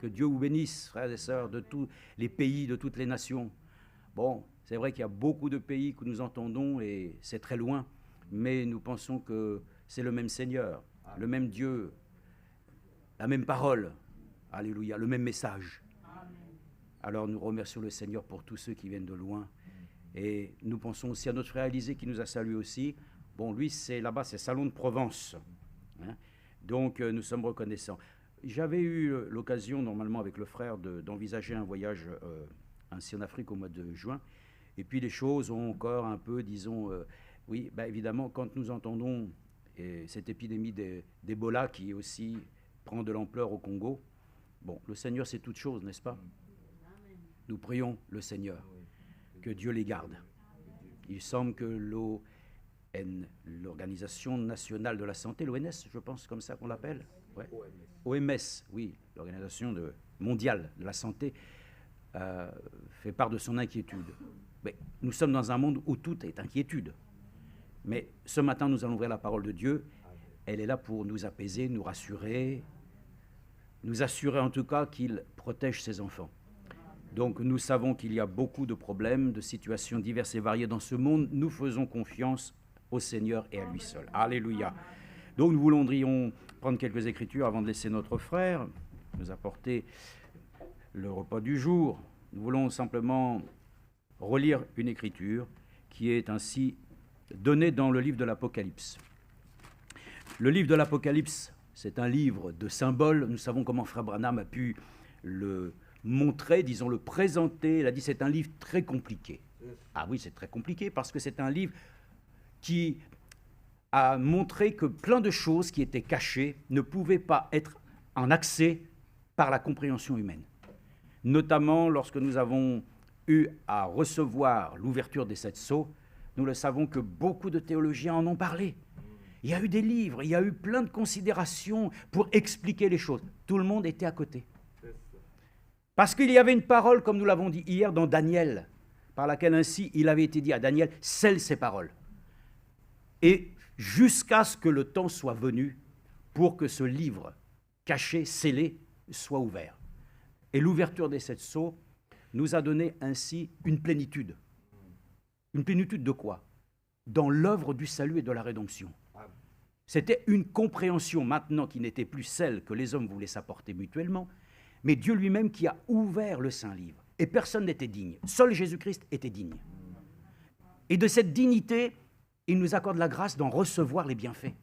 Que Dieu vous bénisse, frères et sœurs, de tous les pays, de toutes les nations. Bon, c'est vrai qu'il y a beaucoup de pays que nous entendons et c'est très loin, mais nous pensons que c'est le même Seigneur, le même Dieu, la même parole, alléluia, le même message. Alors nous remercions le Seigneur pour tous ceux qui viennent de loin. Et nous pensons aussi à notre frère Élisée qui nous a salués aussi. Bon, lui, c'est là-bas, c'est Salon de Provence. Hein. Donc nous sommes reconnaissants. J'avais eu l'occasion, normalement, avec le frère, d'envisager un voyage ainsi en Afrique au mois de juin. Et puis les choses ont encore un peu, disons, oui, bah, évidemment, quand nous entendons cette épidémie d'Ebola qui aussi prend de l'ampleur au Congo, bon, le Seigneur c'est toute chose, n'est-ce pas? Nous prions le Seigneur, que Dieu les garde. Il semble que l'Organisation nationale de la santé, l'ONS, je pense comme ça qu'on l'appelle, ouais. OMS, oui, l'Organisation mondiale de la santé, fait part de son inquiétude. Mais nous sommes dans un monde où tout est inquiétude. Mais ce matin, nous allons ouvrir la parole de Dieu. Elle est là pour nous apaiser, nous rassurer, nous assurer en tout cas qu'il protège ses enfants. Donc nous savons qu'il y a beaucoup de problèmes, de situations diverses et variées dans ce monde. Nous faisons confiance au Seigneur et à lui seul. Alléluia. Donc nous voudrions prendre quelques écritures avant de laisser notre frère nous apporter le repas du jour. Nous voulons simplement relire une écriture qui est ainsi donnée dans le livre de l'Apocalypse. Le livre de l'Apocalypse, c'est un livre de symboles. Nous savons comment Frère Branham a pu le montrer, disons le présenter. Il a dit c'est un livre très compliqué. Ah oui, c'est très compliqué parce que c'est un livre qui a montré que plein de choses qui étaient cachées ne pouvaient pas être en accès par la compréhension humaine. Notamment lorsque nous avons eu à recevoir l'ouverture des 7 sceaux, nous le savons que beaucoup de théologiens en ont parlé. Il y a eu des livres, il y a eu plein de considérations pour expliquer les choses. Tout le monde était à côté. Parce qu'il y avait une parole, comme nous l'avons dit hier dans Daniel, par laquelle ainsi il avait été dit à Daniel, scelle ces paroles. Et jusqu'à ce que le temps soit venu pour que ce livre caché, scellé, soit ouvert. Et l'ouverture des 7 sceaux nous a donné ainsi une plénitude. Une plénitude de quoi? Dans l'œuvre du salut et de la rédemption. C'était une compréhension maintenant qui n'était plus celle que les hommes voulaient s'apporter mutuellement, mais Dieu lui-même qui a ouvert le Saint-Livre. Et personne n'était digne. Seul Jésus-Christ était digne. Et de cette dignité, il nous accorde la grâce d'en recevoir les bienfaits.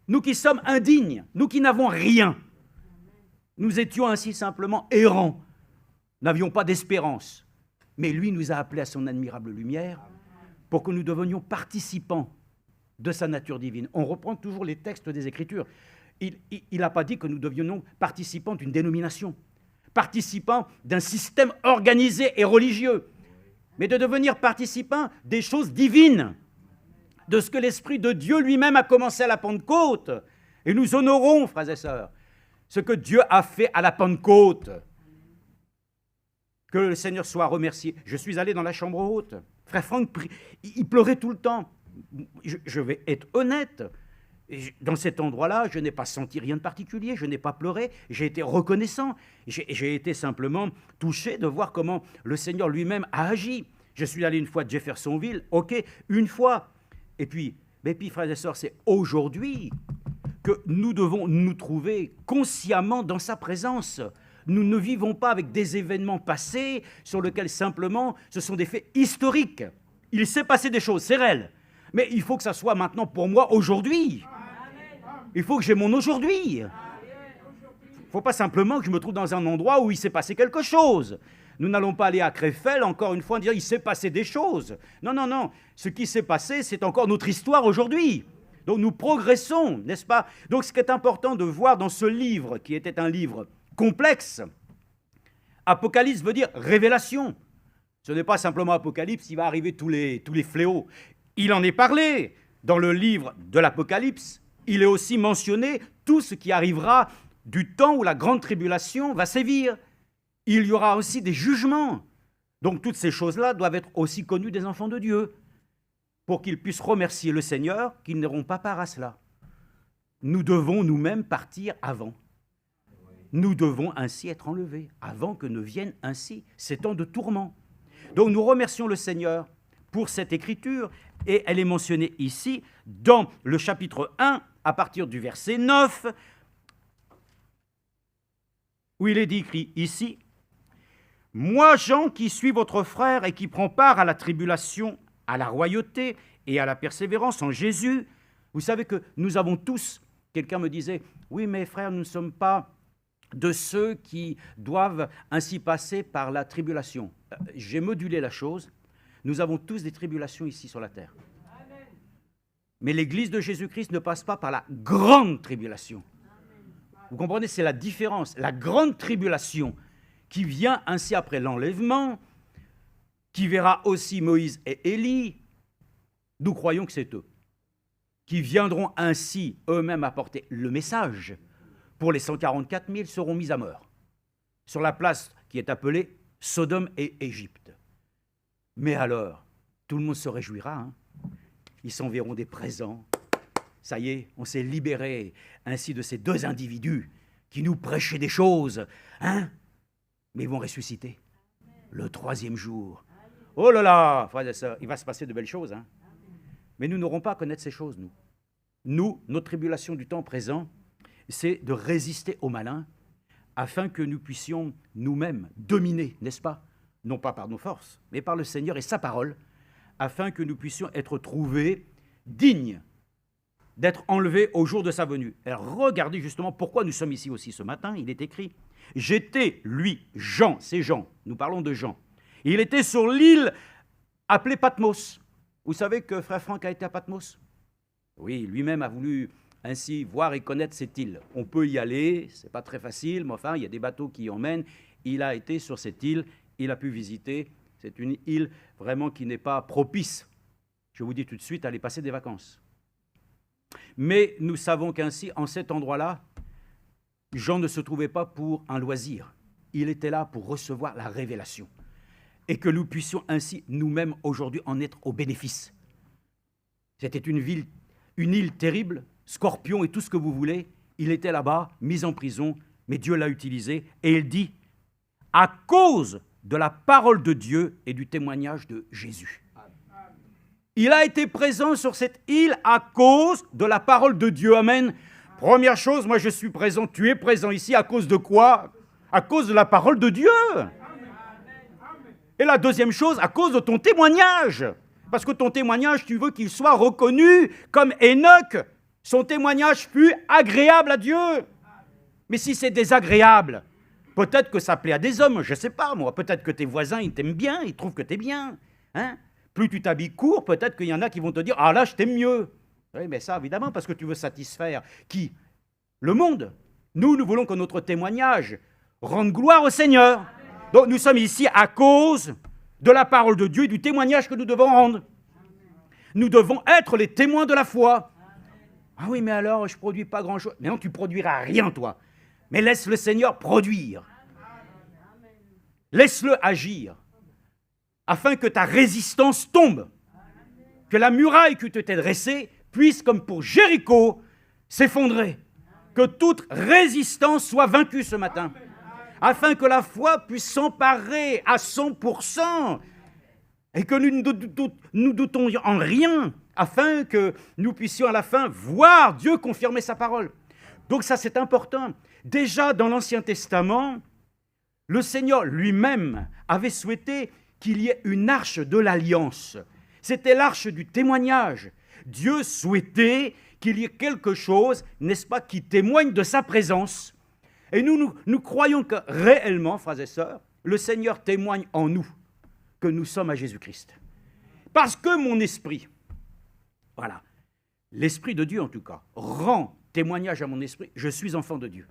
Nous qui sommes indignes, nous qui n'avons rien, nous étions ainsi simplement errants, n'avions pas d'espérance. Mais lui nous a appelés à son admirable lumière pour que nous devenions participants de sa nature divine. On reprend toujours les textes des Écritures. Il n'a pas dit que nous devions participants d'une dénomination, participants d'un système organisé et religieux, mais de devenir participants des choses divines, de ce que l'Esprit de Dieu lui-même a commencé à la Pentecôte. Et nous honorons, frères et sœurs, ce que Dieu a fait à la Pentecôte. Que le Seigneur soit remercié. Je suis allé dans la chambre haute. Frère Franck, il pleurait tout le temps. Je vais être honnête. Dans cet endroit-là, je n'ai pas senti rien de particulier, je n'ai pas pleuré, j'ai été reconnaissant, j'ai été simplement touché de voir comment le Seigneur lui-même a agi. Je suis allé une fois de Jeffersonville, ok, une fois. Et puis, frères et sœurs, c'est aujourd'hui que nous devons nous trouver consciemment dans sa présence. Nous ne vivons pas avec des événements passés sur lesquels simplement ce sont des faits historiques. Il s'est passé des choses, c'est réel. Mais il faut que ça soit maintenant pour moi aujourd'hui. Il faut que j'ai mon aujourd'hui. Il ne faut pas simplement que je me trouve dans un endroit où il s'est passé quelque chose. Nous n'allons pas aller à Krefeld, encore une fois, dire il s'est passé des choses. Non, non, non. Ce qui s'est passé, c'est encore notre histoire aujourd'hui. Donc nous progressons, n'est-ce pas? Donc ce qui est important de voir dans ce livre, qui était un livre complexe, Apocalypse veut dire révélation. Ce n'est pas simplement Apocalypse, il va arriver tous les fléaux. Il en est parlé dans le livre de l'Apocalypse. Il est aussi mentionné tout ce qui arrivera du temps où la grande tribulation va sévir. Il y aura aussi des jugements. Donc toutes ces choses-là doivent être aussi connues des enfants de Dieu pour qu'ils puissent remercier le Seigneur qu'ils n'auront pas part à cela. Nous devons nous-mêmes partir avant. nous devons ainsi être enlevés, avant que ne viennent ainsi ces temps de tourment. Donc nous remercions le Seigneur pour cette écriture, et elle est mentionnée ici dans le chapitre 1, à partir du verset 9, où il est dit écrit ici, « Moi, Jean, qui suis votre frère et qui prend part à la tribulation, à la royauté et à la persévérance en Jésus, vous savez que nous avons tous, quelqu'un me disait, oui, mais frère, nous ne sommes pas de ceux qui doivent ainsi passer par la tribulation. J'ai modulé la chose. Nous avons tous des tribulations ici sur la terre. Mais l'Église de Jésus-Christ ne passe pas par la grande tribulation. Vous comprenez, c'est la différence. La grande tribulation qui vient ainsi après l'enlèvement, qui verra aussi Moïse et Élie, nous croyons que c'est eux, qui viendront ainsi eux-mêmes apporter le message. Pour les 144 000 seront mis à mort, sur la place qui est appelée Sodome et Égypte. Mais alors, tout le monde se réjouira, hein. Ils s'enverront des présents. Ça y est, on s'est libéré ainsi de ces deux individus qui nous prêchaient des choses, hein, mais ils vont ressusciter le troisième jour. Oh là là, frères et sœurs, il va se passer de belles choses, hein. Mais nous n'aurons pas à connaître ces choses, nous. Nous, notre tribulation du temps présent, c'est de résister au malin afin que nous puissions nous-mêmes dominer, n'est-ce pas? Non pas par nos forces, mais par le Seigneur et sa parole, afin que nous puissions être trouvés dignes d'être enlevés au jour de sa venue. Alors regardez justement pourquoi nous sommes ici aussi ce matin. Il est écrit, j'étais, lui, Jean, c'est Jean, nous parlons de Jean. Il était sur l'île appelée Patmos. Vous savez que frère Franck a été à Patmos? Oui, lui-même a voulu ainsi voir et connaître cette île. On peut y aller, c'est pas très facile, mais enfin, il y a des bateaux qui y emmènent. Il a été sur cette île, il a pu visiter. C'est une île vraiment qui n'est pas propice. Je vous dis tout de suite, allez passer des vacances. Mais nous savons qu'ainsi, en cet endroit-là, Jean ne se trouvait pas pour un loisir. Il était là pour recevoir la révélation. Et que nous puissions ainsi nous-mêmes aujourd'hui en être au bénéfice. C'était une île terrible, scorpion et tout ce que vous voulez. Il était là-bas, mis en prison, mais Dieu l'a utilisé. Et il dit, à cause de la parole de Dieu et du témoignage de Jésus. Il a été présent sur cette île à cause de la parole de Dieu. Amen. Première chose, moi je suis présent, tu es présent ici à cause de quoi? À cause de la parole de Dieu. Et la deuxième chose, à cause de ton témoignage. Parce que ton témoignage, tu veux qu'il soit reconnu comme Enoch. Son témoignage fut agréable à Dieu. Mais si c'est désagréable, peut-être que ça plaît à des hommes, je ne sais pas moi. Peut-être que tes voisins, ils t'aiment bien, ils trouvent que tu es bien. Hein? Plus tu t'habilles court, peut-être qu'il y en a qui vont te dire « Ah là, je t'aime mieux ». Oui, mais ça, évidemment, parce que tu veux satisfaire qui? Le monde. Nous voulons que notre témoignage rende gloire au Seigneur. Donc nous sommes ici à cause de la parole de Dieu et du témoignage que nous devons rendre. Nous devons être les témoins de la foi. Ah oui, mais alors, je ne produis pas grand-chose. Mais non, tu ne produiras rien, toi. Mais laisse le Seigneur produire. Laisse-le agir, afin que ta résistance tombe. Que la muraille que tu t'es dressée puisse, comme pour Jéricho, s'effondrer. Que toute résistance soit vaincue ce matin. Afin que la foi puisse s'emparer à 100%. Et que nous doutons en rien, afin que nous puissions à la fin voir Dieu confirmer sa parole. Donc ça, c'est important. Déjà dans l'Ancien Testament, le Seigneur lui-même avait souhaité qu'il y ait une arche de l'alliance. C'était l'arche du témoignage. Dieu souhaitait qu'il y ait quelque chose, n'est-ce pas, qui témoigne de sa présence. Et nous croyons que réellement, frères et sœurs, le Seigneur témoigne en nous que nous sommes à Jésus-Christ. Parce que mon esprit, voilà, l'Esprit de Dieu en tout cas, rend témoignage à mon esprit, je suis enfant de Dieu.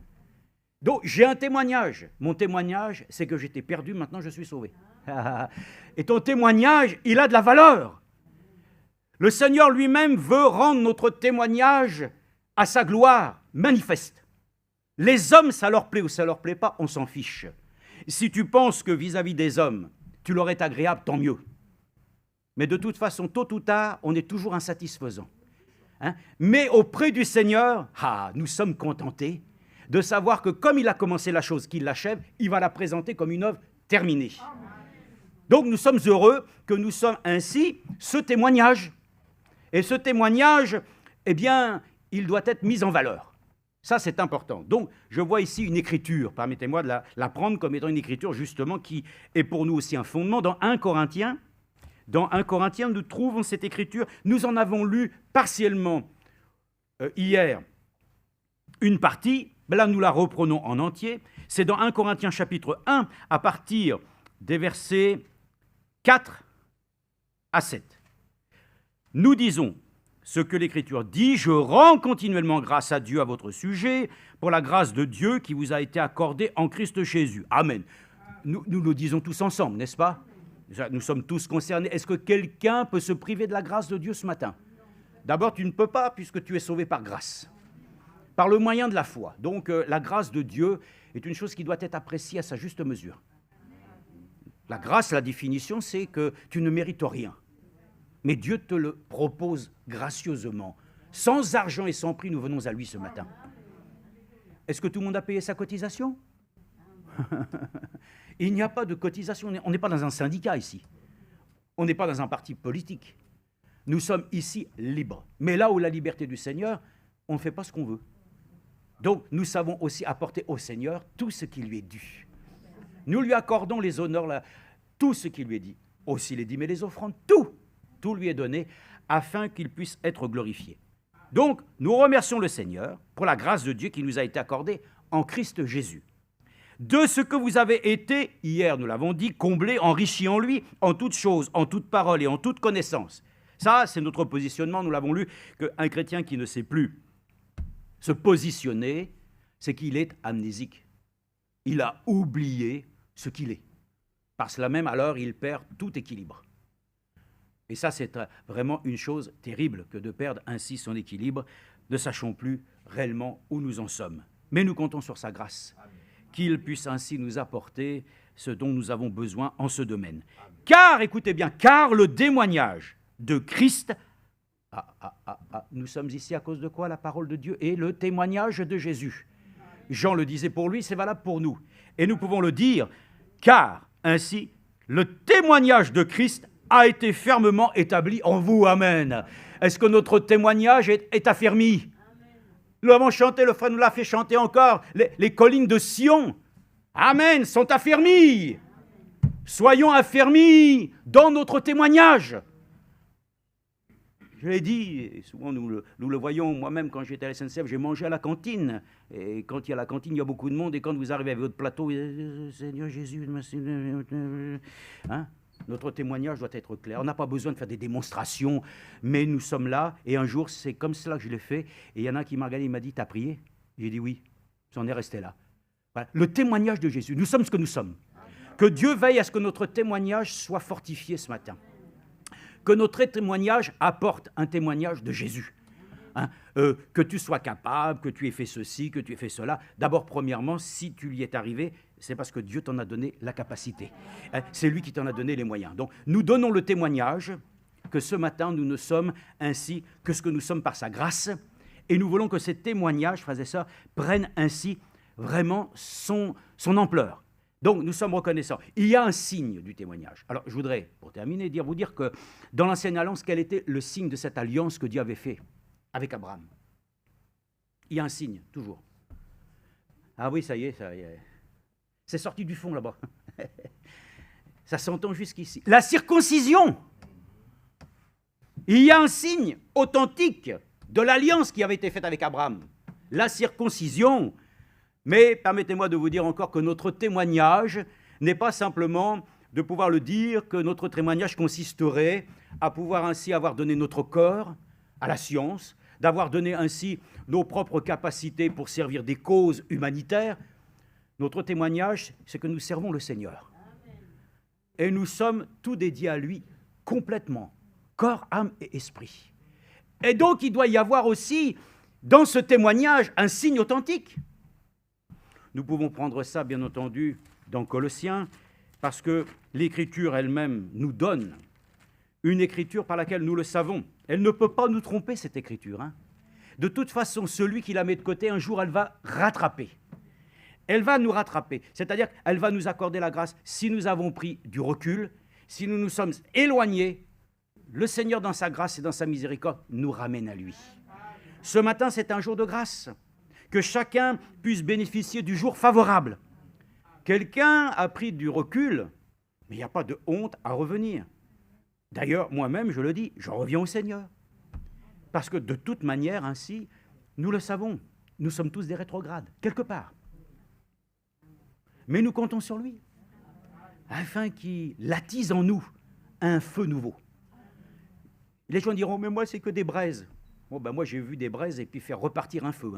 Donc j'ai un témoignage. Mon témoignage, c'est que j'étais perdu, maintenant je suis sauvé. Et ton témoignage, il a de la valeur. Le Seigneur lui-même veut rendre notre témoignage à sa gloire manifeste. Les hommes, ça leur plaît ou ça leur plaît pas, on s'en fiche. Si tu penses que vis-à-vis des hommes, tu leur es agréable, tant mieux. Mais de toute façon, tôt ou tard, on est toujours insatisfaisant. Hein? Mais auprès du Seigneur, nous sommes contentés de savoir que comme il a commencé la chose, qu'il l'achève, il va la présenter comme une œuvre terminée. Donc nous sommes heureux que nous sommes ainsi ce témoignage. Et ce témoignage, eh bien, il doit être mis en valeur. Ça, c'est important. Donc, je vois ici une écriture, permettez-moi de la prendre comme étant une écriture, justement, qui est pour nous aussi un fondement. Dans 1 Corinthiens, nous trouvons cette écriture. Nous en avons lu partiellement hier une partie, mais là, nous la reprenons en entier. C'est dans 1 Corinthiens chapitre 1, à partir des versets 4 à 7. Nous disons ce que l'Écriture dit, « Je rends continuellement grâce à Dieu à votre sujet, pour la grâce de Dieu qui vous a été accordée en Christ Jésus. » Amen. Nous le disons tous ensemble, n'est-ce pas? Nous sommes tous concernés. Est-ce que quelqu'un peut se priver de la grâce de Dieu ce matin? D'abord, tu ne peux pas, puisque tu es sauvé par grâce, par le moyen de la foi. Donc, la grâce de Dieu est une chose qui doit être appréciée à sa juste mesure. La grâce, la définition, c'est que tu ne mérites rien. Mais Dieu te le propose gracieusement. Sans argent et sans prix, nous venons à lui ce matin. Est-ce que tout le monde a payé sa cotisation? Il n'y a pas de cotisation. On n'est pas dans un syndicat ici. On n'est pas dans un parti politique. Nous sommes ici libres. Mais là où la liberté du Seigneur, on ne fait pas ce qu'on veut. Donc, nous savons aussi apporter au Seigneur tout ce qui lui est dû. Nous lui accordons les honneurs, tout ce qui lui est dit. Aussi les dîmes et les offrandes, tout lui est donné afin qu'il puisse être glorifié. Donc, nous remercions le Seigneur pour la grâce de Dieu qui nous a été accordée en Christ Jésus. De ce que vous avez été, hier nous l'avons dit, comblés, enrichis en lui, en toutes choses, en toute parole et en toute connaissance. Ça, c'est notre positionnement, nous l'avons lu, qu'un chrétien qui ne sait plus se positionner, c'est qu'il est amnésique. Il a oublié ce qu'il est. Par cela même, alors, il perd tout équilibre. Et ça, c'est vraiment une chose terrible que de perdre ainsi son équilibre, ne sachant plus réellement où nous en sommes. Mais nous comptons sur sa grâce, qu'il puisse ainsi nous apporter ce dont nous avons besoin en ce domaine. Car, écoutez bien, car le témoignage de Christ, nous sommes ici à cause de quoi? La parole de Dieu et le témoignage de Jésus. Jean le disait pour lui, c'est valable pour nous. Et nous pouvons le dire, car ainsi, le témoignage de Christ a été fermement établi en vous. Amen. Est-ce que notre témoignage est affermi? Nous avons chanté, le frère nous l'a fait chanter encore, les collines de Sion, amen, sont affermies. Soyons affermis dans notre témoignage. Je l'ai dit, et souvent nous le voyons, moi-même quand j'étais à la SNCF, j'ai mangé à la cantine. Et quand il y a la cantine, il y a beaucoup de monde, et quand vous arrivez avec votre plateau, Seigneur Jésus, hein? Notre témoignage doit être clair. On n'a pas besoin de faire des démonstrations, mais nous sommes là, et un jour, c'est comme cela que je l'ai fait, et il y en a un qui m'a regardé, il m'a dit, t'as prié? J'ai dit oui, j'en ai resté là. Voilà. Le témoignage de Jésus, nous sommes ce que nous sommes. Que Dieu veille à ce que notre témoignage soit fortifié ce matin. Que notre témoignage apporte un témoignage de Jésus. Hein, que tu sois capable, que tu aies fait ceci, que tu aies fait cela. D'abord, premièrement, si tu y es arrivé, c'est parce que Dieu t'en a donné la capacité. Hein, c'est lui qui t'en a donné les moyens. Donc, nous donnons le témoignage que ce matin, nous ne sommes ainsi que ce que nous sommes par sa grâce. Et nous voulons que ces témoignages, frères et sœurs, prennent ainsi vraiment son ampleur. Donc, nous sommes reconnaissants. Il y a un signe du témoignage. Alors, je voudrais, pour terminer, vous dire que dans l'Ancienne Alliance, quel était le signe de cette alliance que Dieu avait fait avec Abraham? Il y a un signe, toujours. Ah oui, ça y est. C'est sorti du fond, là-bas. Ça s'entend jusqu'ici. La circoncision. Il y a un signe authentique de l'alliance qui avait été faite avec Abraham. La circoncision. Mais permettez-moi de vous dire encore que notre témoignage n'est pas simplement de pouvoir le dire, que notre témoignage consisterait à pouvoir ainsi avoir donné notre corps à la science, d'avoir donné ainsi nos propres capacités pour servir des causes humanitaires. Notre témoignage, c'est que nous servons le Seigneur. Et nous sommes tout dédiés à lui complètement, corps, âme et esprit. Et donc, il doit y avoir aussi, dans ce témoignage, un signe authentique. Nous pouvons prendre ça, bien entendu, dans Colossiens, parce que l'Écriture elle-même nous donne une Écriture par laquelle nous le savons. Elle ne peut pas nous tromper, cette Écriture. Hein. de toute façon, celui qui la met de côté, un jour, elle va rattraper. Elle va nous rattraper. C'est-à-dire qu'elle va nous accorder la grâce. Si nous avons pris du recul, si nous nous sommes éloignés, le Seigneur, dans sa grâce et dans sa miséricorde, nous ramène à lui. Ce matin, c'est un jour de grâce. Que chacun puisse bénéficier du jour favorable. Quelqu'un a pris du recul, mais il n'y a pas de honte à revenir. D'ailleurs, moi-même, je le dis, je reviens au Seigneur. Parce que de toute manière, ainsi, nous le savons, nous sommes tous des rétrogrades, quelque part. Mais nous comptons sur lui, afin qu'il attise en nous un feu nouveau. Les gens diront, mais moi, c'est que des braises. Bon, ben moi, j'ai vu des braises et puis faire repartir un feu.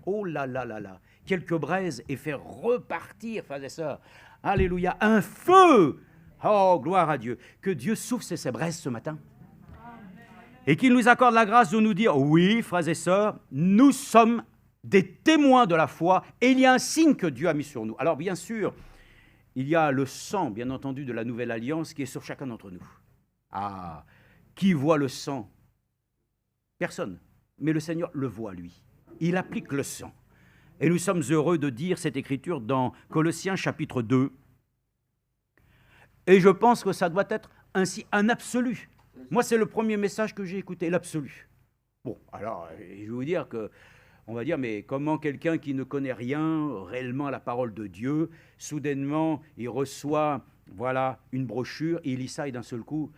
Oh là là là là, quelques braises et faire repartir, frères et sœurs. Alléluia, un feu. Oh, gloire à Dieu. Que Dieu souffle ces braises ce matin. Et qu'il nous accorde la grâce de nous dire, oui, frères et sœurs, nous sommes des témoins de la foi et il y a un signe que Dieu a mis sur nous. Alors bien sûr, il y a le sang, bien entendu, de la nouvelle alliance qui est sur chacun d'entre nous. Ah, qui voit le sang? Personne. Mais le Seigneur le voit, lui. Il applique le sang. Et nous sommes heureux de dire cette écriture dans Colossiens chapitre 2. Et je pense que ça doit être ainsi un absolu. Moi, c'est le premier message que j'ai écouté, l'absolu. Bon, alors, je vais vous dire que, on va dire, mais comment quelqu'un qui ne connaît rien réellement à la parole de Dieu, soudainement, il reçoit, voilà, une brochure, il lit ça et d'un seul coup,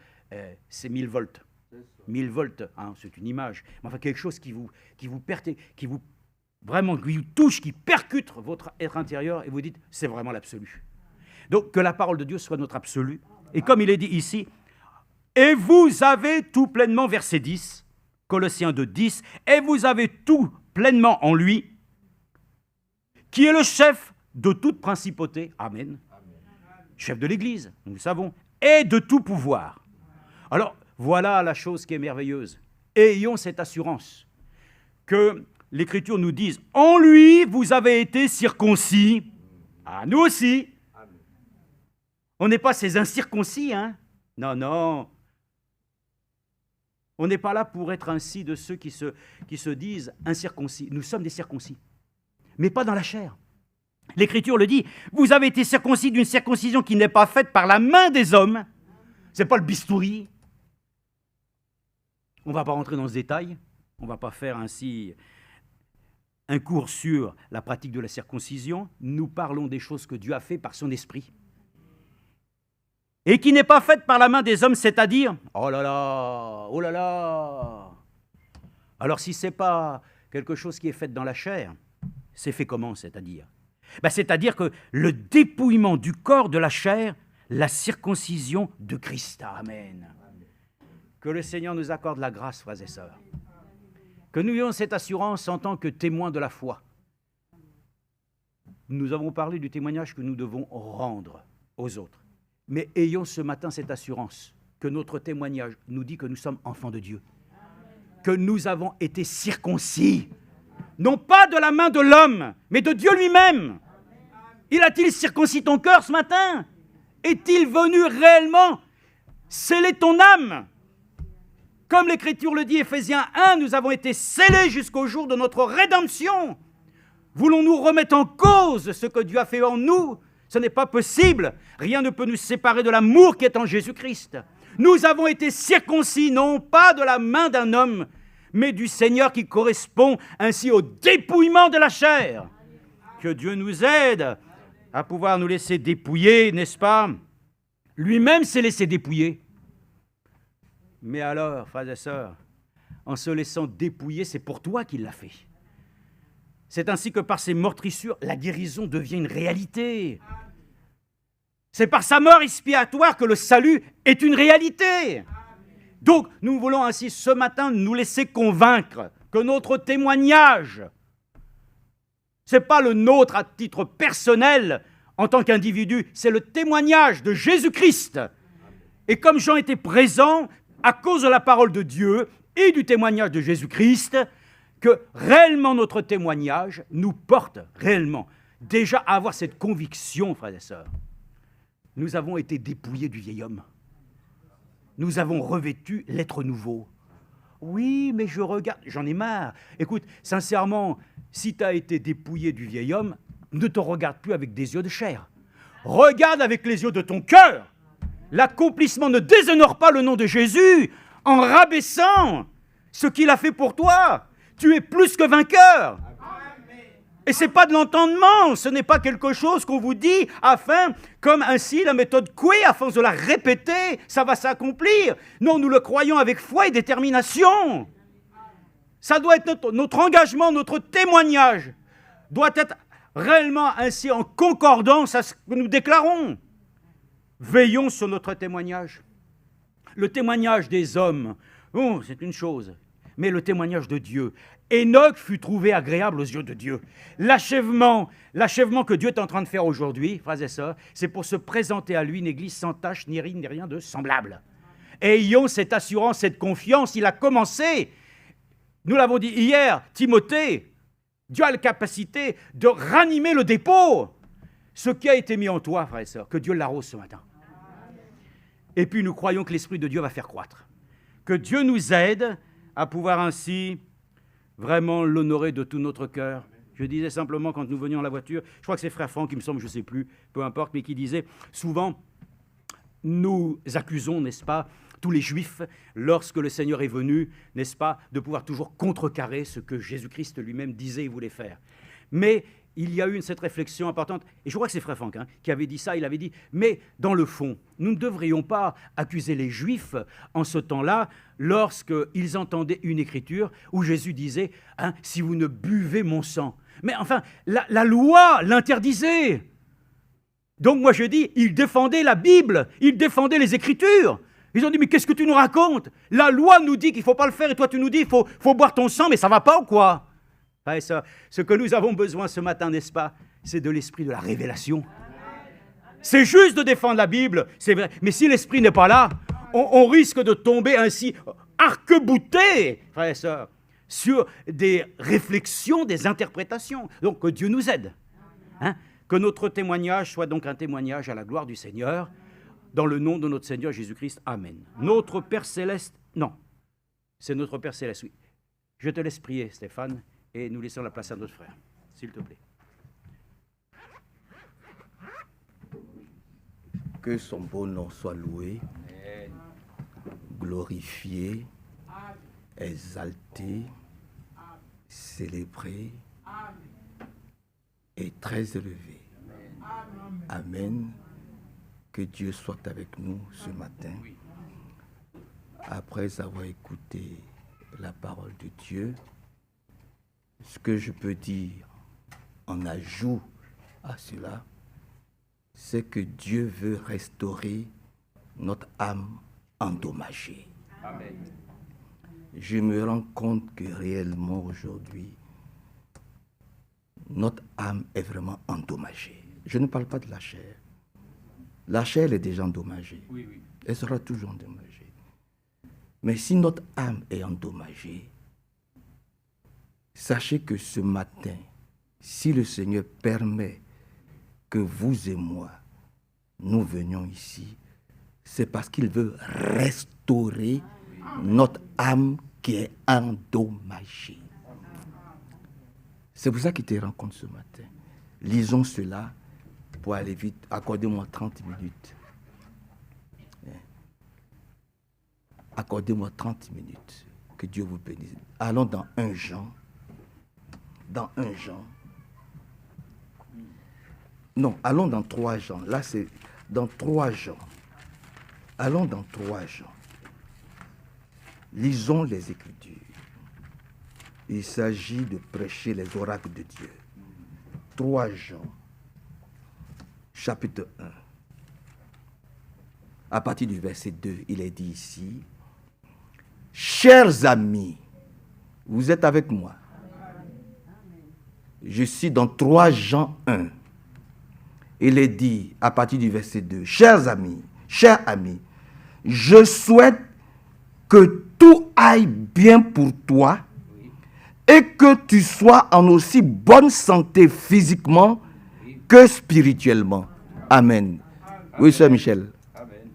c'est 1000 volts. 1000 volts, hein, c'est une image. Mais enfin, quelque chose qui vous vraiment, qui vous touche, qui percute votre être intérieur, et vous dites, c'est vraiment l'absolu. Donc, que la parole de Dieu soit notre absolu. Et comme il est dit ici, et vous avez tout pleinement, verset 10, Colossiens 2, 10, et vous avez tout pleinement en lui, qui est le chef de toute principauté, amen, chef de l'Église, nous le savons, et de tout pouvoir. Alors, voilà la chose qui est merveilleuse. Ayons cette assurance que l'Écriture nous dise, en lui, vous avez été circoncis. Ah, nous aussi. On n'est pas ces incirconcis, hein? Non, non. On n'est pas là pour être ainsi de ceux qui se disent incirconcis. Nous sommes des circoncis, mais pas dans la chair. L'Écriture le dit, vous avez été circoncis d'une circoncision qui n'est pas faite par la main des hommes. Ce n'est pas le bistouri. On ne va pas rentrer dans ce détail. On ne va pas faire ainsi un cours sur la pratique de la circoncision. Nous parlons des choses que Dieu a fait par son esprit. Et qui n'est pas faite par la main des hommes, c'est-à-dire, oh là là, oh là là. Alors si ce n'est pas quelque chose qui est fait dans la chair, c'est fait comment, c'est-à-dire? C'est-à-dire que le dépouillement du corps de la chair, la circoncision de Christ. Amen. Que le Seigneur nous accorde la grâce, frères et sœurs. Que nous ayons cette assurance en tant que témoins de la foi. Nous avons parlé du témoignage que nous devons rendre aux autres. Mais ayons ce matin cette assurance que notre témoignage nous dit que nous sommes enfants de Dieu. Que nous avons été circoncis. Non pas de la main de l'homme, mais de Dieu lui-même. Il a-t-il circoncis ton cœur ce matin? Est-il venu réellement sceller ton âme? Comme l'Écriture le dit, Éphésiens 1, nous avons été scellés jusqu'au jour de notre rédemption. Voulons-nous remettre en cause ce que Dieu a fait en nous? Ce n'est pas possible. Rien ne peut nous séparer de l'amour qui est en Jésus-Christ. Nous avons été circoncis, non pas de la main d'un homme, mais du Seigneur qui correspond ainsi au dépouillement de la chair. Que Dieu nous aide à pouvoir nous laisser dépouiller, n'est-ce pas? Lui-même s'est laissé dépouiller. Mais alors, frères et sœurs, en se laissant dépouiller, c'est pour toi qu'il l'a fait. C'est ainsi que par ses meurtrissures, la guérison devient une réalité. C'est par sa mort expiatoire que le salut est une réalité. Donc, nous voulons ainsi ce matin nous laisser convaincre que notre témoignage, ce n'est pas le nôtre à titre personnel en tant qu'individu, c'est le témoignage de Jésus-Christ. Et comme Jean était présent, à cause de la parole de Dieu et du témoignage de Jésus-Christ, que réellement notre témoignage nous porte réellement déjà à avoir cette conviction, frères et sœurs. Nous avons été dépouillés du vieil homme. Nous avons revêtu l'être nouveau. Oui, mais je regarde, j'en ai marre. Écoute, sincèrement, si tu as été dépouillé du vieil homme, ne te regarde plus avec des yeux de chair. Regarde avec les yeux de ton cœur. L'accomplissement ne déshonore pas le nom de Jésus en rabaissant ce qu'il a fait pour toi. Tu es plus que vainqueur. Et ce n'est pas de l'entendement, ce n'est pas quelque chose qu'on vous dit afin, comme ainsi la méthode Coué, à force de la répéter, ça va s'accomplir. Non, nous le croyons avec foi et détermination. Ça doit être notre engagement, notre témoignage doit être réellement ainsi en concordance à ce que nous déclarons. Veillons sur notre témoignage. Le témoignage des hommes, bon, c'est une chose, mais le témoignage de Dieu. Enoch fut trouvé agréable aux yeux de Dieu. L'achèvement que Dieu est en train de faire aujourd'hui, frères et sœurs, c'est pour se présenter à lui une église sans tache, ni ride, ni rien de semblable. Ayons cette assurance, cette confiance. Il a commencé, nous l'avons dit hier, Timothée, Dieu a la capacité de ranimer le dépôt. Ce qui a été mis en toi, frères et sœurs, que Dieu l'arrose ce matin. Et puis nous croyons que l'Esprit de Dieu va faire croître. Que Dieu nous aide à pouvoir ainsi vraiment l'honorer de tout notre cœur. Je disais simplement quand nous venions à la voiture, je crois que c'est frère Franck, il me semble, je ne sais plus, peu importe, mais qui disait, souvent, nous accusons, n'est-ce pas, tous les Juifs, lorsque le Seigneur est venu, n'est-ce pas, de pouvoir toujours contrecarrer ce que Jésus-Christ lui-même disait et voulait faire. Mais il y a eu cette réflexion importante, et je crois que c'est frère Franck qui avait dit ça, il avait dit, mais dans le fond, nous ne devrions pas accuser les Juifs en ce temps-là, lorsqu'ils entendaient une écriture où Jésus disait, si vous ne buvez mon sang. Mais enfin, la loi l'interdisait. Donc moi je dis, ils défendaient la Bible, ils défendaient les Écritures. Ils ont dit, mais qu'est-ce que tu nous racontes? La loi nous dit qu'il ne faut pas le faire, et toi tu nous dis, il faut boire ton sang, mais ça ne va pas ou quoi? Ouais, ça, ce que nous avons besoin ce matin, n'est-ce pas? C'est de l'esprit de la révélation. C'est juste de défendre la Bible, c'est vrai. Mais si l'esprit n'est pas là, on risque de tomber ainsi arc-bouté, frères et sœurs, sur des réflexions, des interprétations. Donc que Dieu nous aide. Que notre témoignage soit donc un témoignage à la gloire du Seigneur, dans le nom de notre Seigneur Jésus-Christ. Amen. Notre Père Céleste, non, c'est notre Père Céleste, oui. Je te laisse prier, Stéphane, et nous laissons la place à notre frère, s'il te plaît. Que son beau nom soit loué, glorifié, exalté, célébré et très élevé. Amen. Que Dieu soit avec nous ce matin. Après avoir écouté la parole de Dieu, ce que je peux dire en ajout à cela, c'est que Dieu veut restaurer notre âme endommagée. Amen. Je me rends compte que réellement aujourd'hui, notre âme est vraiment endommagée. Je ne parle pas de la chair. La chair est déjà endommagée. Oui, oui. Elle sera toujours endommagée. Mais si notre âme est endommagée, sachez que ce matin, si le Seigneur permet que vous et moi, nous venions ici, c'est parce qu'il veut restaurer notre âme qui est endommagée. C'est pour ça qu'il te rencontre ce matin. Lisons cela pour aller vite. Accordez-moi 30 minutes. Accordez-moi 30 minutes. Que Dieu vous bénisse. Allons dans 1 Jean. Dans 1 Jean. Non, allons dans 3 Jean. Là, c'est dans 3 Jean. Allons dans 3 Jean. Lisons les Écritures. Il s'agit de prêcher les oracles de Dieu. 3 Jean, chapitre 1. À partir du verset 2, il est dit ici, « Chers amis, vous êtes avec moi. Je suis dans 3 Jean 1. Il est dit, à partir du verset 2, « Chers amis, je souhaite que tout aille bien pour toi et que tu sois en aussi bonne santé physiquement que spirituellement. » Amen. Oui, Sœur Michel. Amen.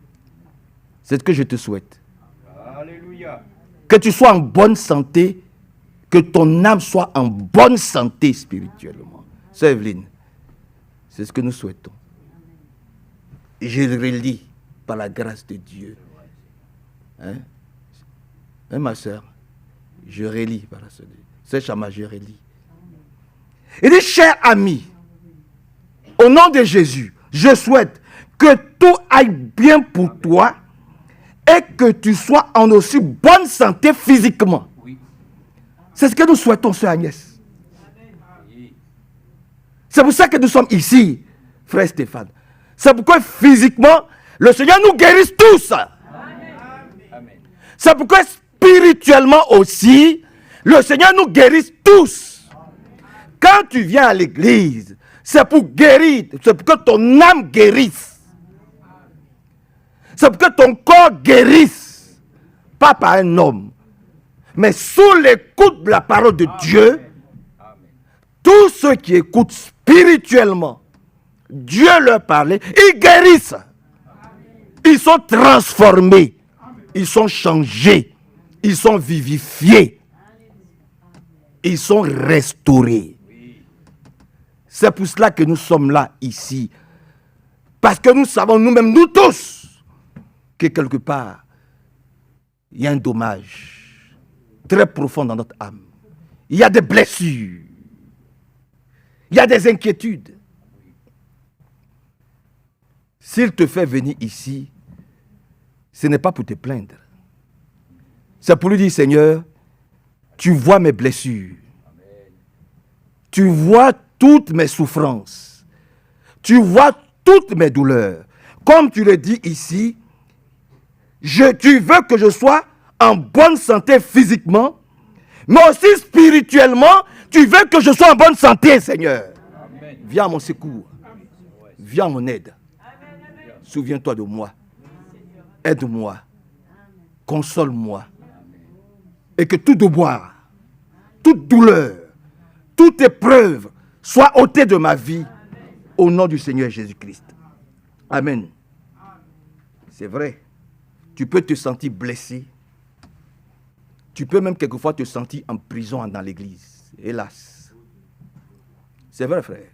C'est ce que je te souhaite. Alléluia. que tu sois en bonne santé, que ton âme soit en bonne santé spirituellement. Sœur Evelyne, c'est ce que nous souhaitons. Et je le relis par la grâce de Dieu. Hein, ma soeur, je relis par la grâce de Dieu. Sœur Chama, je relis. Il dit, cher ami, au nom de Jésus, je souhaite que tout aille bien pour toi et que tu sois en aussi bonne santé physiquement. Oui. C'est ce que nous souhaitons, sœur Agnès. Amen. C'est pour ça que nous sommes ici, frère Stéphane. C'est pourquoi physiquement, le Seigneur nous guérisse tous. Amen. C'est pourquoi spirituellement aussi, le Seigneur nous guérisse tous. Quand tu viens à l'église, c'est pour guérir, c'est pour que ton âme guérisse. C'est pour que ton corps guérisse. Pas par un homme, mais sous l'écoute de la parole de Dieu. Tous ceux qui écoutent spirituellement, Dieu leur parlait, ils guérissent. Ils sont transformés. Ils sont changés. Ils sont vivifiés. Ils sont restaurés. C'est pour cela que nous sommes là, ici. Parce que nous savons nous-mêmes, nous tous, que quelque part, il y a un dommage très profond dans notre âme. Il y a des blessures. Il y a des inquiétudes. S'il te fait venir ici, ce n'est pas pour te plaindre. C'est pour lui dire, Seigneur, tu vois mes blessures. Tu vois toutes mes souffrances. Tu vois toutes mes douleurs. Comme tu le dis ici, tu veux que je sois en bonne santé physiquement, mais aussi spirituellement, tu veux que je sois en bonne santé, Seigneur. Amen. Viens à mon secours. Viens à mon aide. Souviens-toi de moi. Aide-moi. Console-moi. Et que tout devoir, toute douleur, toute épreuve soit ôtée de ma vie au nom du Seigneur Jésus-Christ. Amen. C'est vrai. Tu peux te sentir blessé. Tu peux même quelquefois te sentir en prison dans l'église. Hélas. C'est vrai, frère.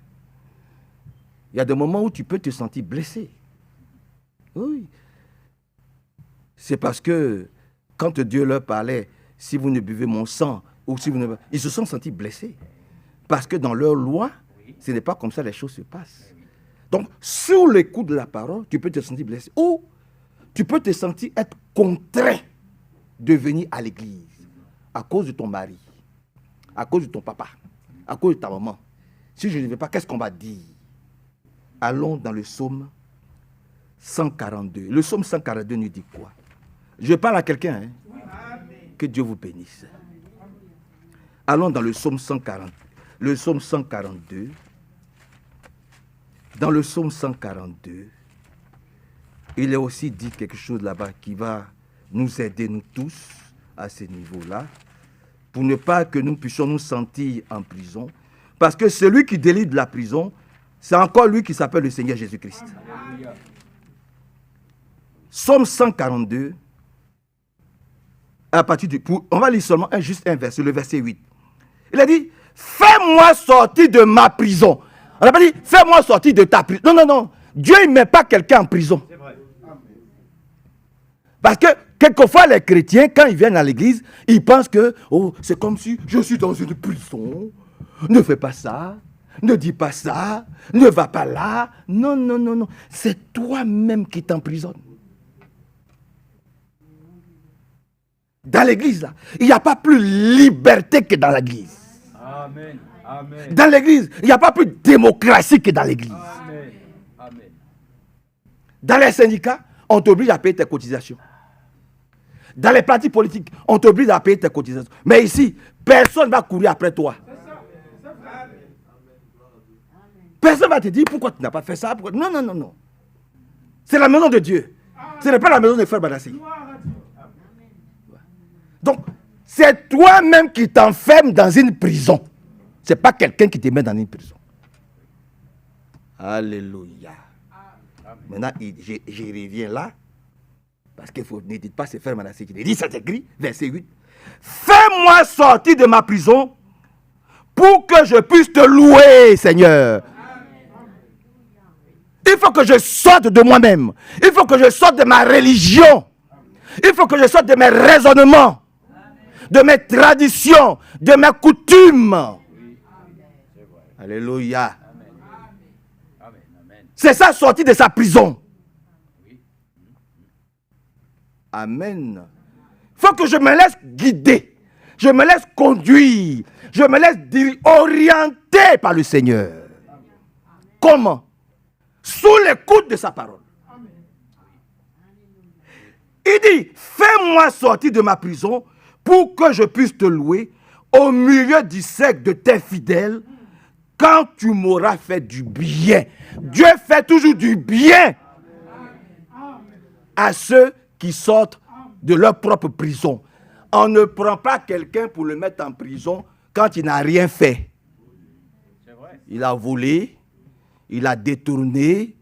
Il y a des moments où tu peux te sentir blessé. Oui. C'est parce que quand Dieu leur parlait, si vous ne buvez mon sang, ou si vous ne... ils se sont sentis blessés. Parce que dans leur loi, ce n'est pas comme ça que les choses se passent. Donc, sous l'écoute de la parole, tu peux te sentir blessé. Ou tu peux te sentir être contraint de venir à l'église à cause de ton mari, à cause de ton papa, à cause de ta maman. Si je ne vais pas, qu'est-ce qu'on va dire? Allons dans le psaume 142. Le psaume 142 nous dit quoi? Je parle à quelqu'un. Hein? Que Dieu vous bénisse. Allons dans le psaume 140. Le psaume 142. Dans le psaume 142, il est aussi dit quelque chose là-bas qui va nous aider, nous tous, à ce niveau-là, pour ne pas que nous puissions nous sentir en prison. Parce que celui qui délivre de la prison, c'est encore lui qui s'appelle le Seigneur Jésus-Christ. Psaume 142, à partir du... on va lire seulement juste un verset, le verset 8. Il a dit, fais-moi sortir de ma prison. On n'a pas dit, fais-moi sortir de ta prison. Non, non, non. Dieu ne met pas quelqu'un en prison. C'est vrai. Parce que quelquefois, les chrétiens, quand ils viennent à l'église, ils pensent que, oh, c'est comme si je suis dans une prison. Ne fais pas ça. Ne dis pas ça. Ne va pas là. Non, non, non, non. C'est toi-même qui t'emprisonnes. Dans l'église, là, il n'y a pas plus liberté que dans l'église. Amen. Amen. Dans l'église, il n'y a pas plus de démocratie que dans l'église. Amen. Amen. Dans les syndicats, on t'oblige à payer tes cotisations. Dans les partis politiques, on t'oblige à payer tes cotisations. Mais ici, personne ne va courir après toi. Personne ne va te dire pourquoi tu n'as pas fait ça. Non, non, non, non. C'est la maison de Dieu. Ce n'est pas la maison de Frère Badassi. Donc, c'est toi-même qui t'enfermes dans une prison. Ce n'est pas quelqu'un qui te met dans une prison. Alléluia. Maintenant, je reviens là. Parce qu'il faut, ne dites pas, c'est Frère Manassé qui dit, c'est écrit, verset 8. Fais-moi sortir de ma prison pour que je puisse te louer, Seigneur. Il faut que je sorte de moi-même. Il faut que je sorte de ma religion. Il faut que je sorte de mes raisonnements, de mes traditions, de mes coutumes. Alléluia. C'est ça, sortir de sa prison. Amen. Il faut que je me laisse guider. Je me laisse conduire. Je me laisse orienter par le Seigneur. Comment? Sous l'écoute de sa parole. Il dit, fais-moi sortir de ma prison pour que je puisse te louer au milieu du cercle de tes fidèles quand tu m'auras fait du bien. Dieu fait toujours du bien à ceux qui sortent de leur propre prison. On ne prend pas quelqu'un pour le mettre en prison quand il n'a rien fait. Il a volé, il a détourné,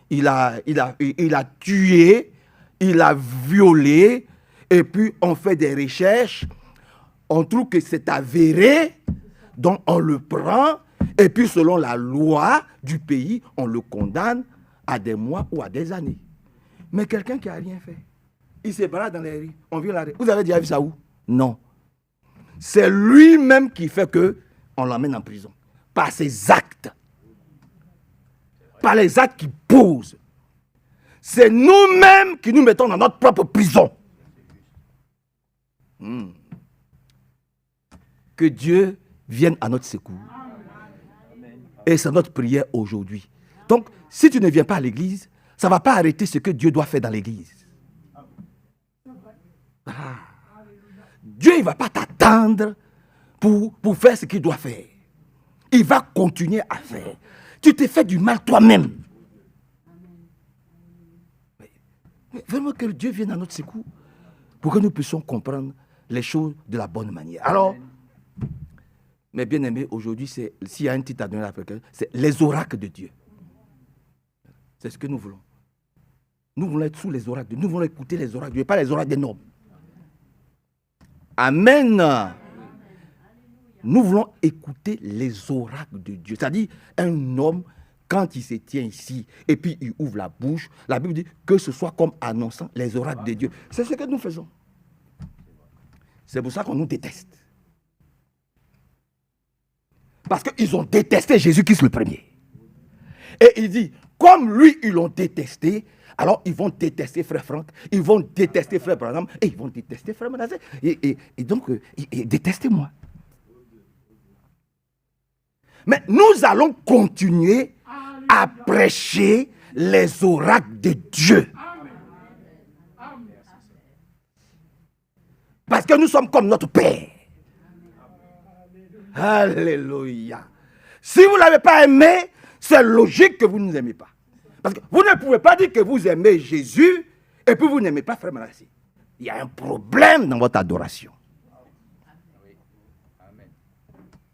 il a tué, il a violé, et puis on fait des recherches, on trouve que c'est avéré, donc on le prend, et puis selon la loi du pays, on le condamne à des mois ou à des années. Mais quelqu'un qui n'a rien fait, il se balade dans les rues, on vient l'arrêter. Vous avez déjà vu ça où? Non. C'est lui-même qui fait qu'on l'emmène en prison. Par ses actes. Par les actes qu'il pose. C'est nous-mêmes qui nous mettons dans notre propre prison. Que Dieu vienne à notre secours. Et c'est notre prière aujourd'hui. Donc, si tu ne viens pas à l'église, ça ne va pas arrêter ce que Dieu doit faire dans l'église. Dieu, il ne va pas t'attendre pour faire ce qu'il doit faire. Il va continuer à faire. Tu t'es fait du mal toi-même. Vraiment que Dieu vienne à notre secours pour que nous puissions comprendre les choses de la bonne manière. Alors, mes bien-aimés, aujourd'hui, s'il y a un titre à donner à quelqu'un, c'est les oracles de Dieu. C'est ce que nous voulons. Nous voulons être sous les oracles de Dieu. Nous voulons écouter les oracles de Dieu, pas les oracles des hommes. Amen. Nous voulons écouter les oracles de Dieu. C'est-à-dire, un homme, quand il se tient ici, et puis il ouvre la bouche, la Bible dit que ce soit comme annonçant les oracles de Dieu. C'est ce que nous faisons. C'est pour ça qu'on nous déteste. Parce qu'ils ont détesté Jésus-Christ le premier. Et il dit, comme lui, ils l'ont détesté, alors ils vont détester frère Franck, ils vont détester frère Branham, et ils vont détester frère Manasseh. Et donc, détestez-moi. Mais nous allons continuer à prêcher les oracles de Dieu. Parce que nous sommes comme notre Père. Alléluia. Si vous ne l'avez pas aimé, c'est logique que vous ne nous aimez pas. Parce que vous ne pouvez pas dire que vous aimez Jésus et puis vous n'aimez pas frère Manasseh. Il y a un problème dans votre adoration.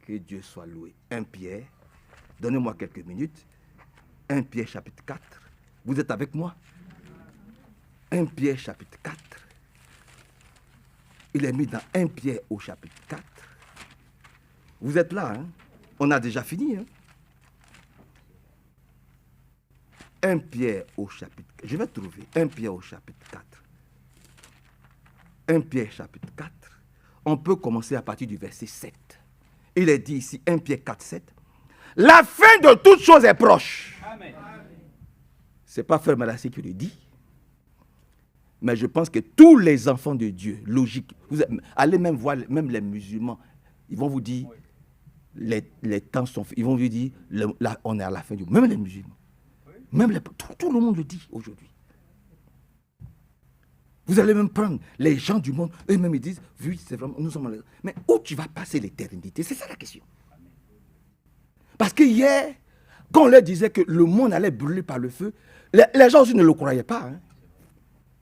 Que Dieu soit loué. 1 Pierre, donnez-moi quelques minutes. 1 Pierre chapitre 4. Vous êtes avec moi? 1 Pierre chapitre 4. Il est mis dans 1 Pierre au chapitre 4. Vous êtes là, hein? On a déjà fini, hein? 1 Pierre au chapitre 4. Je vais trouver 1 Pierre au chapitre 4. 1 Pierre chapitre 4. On peut commencer à partir du verset 7. Il est dit ici, 1 Pierre 4, 7. La fin de toutes choses est proche. Ce n'est pas frère Manasseh qui le dit. Mais je pense que tous les enfants de Dieu, logique, vous allez même voir, même les musulmans, ils vont vous dire, les temps sont faits. Ils vont vous dire, on est à la fin du monde. Même les musulmans. Même tout le monde le dit aujourd'hui. Vous allez même prendre les gens du monde, eux-mêmes ils disent, oui, c'est vraiment, nous sommes... Mais où tu vas passer l'éternité? C'est ça la question. Parce que hier, quand on leur disait que le monde allait brûler par le feu, les gens aussi ne le croyaient pas. Hein.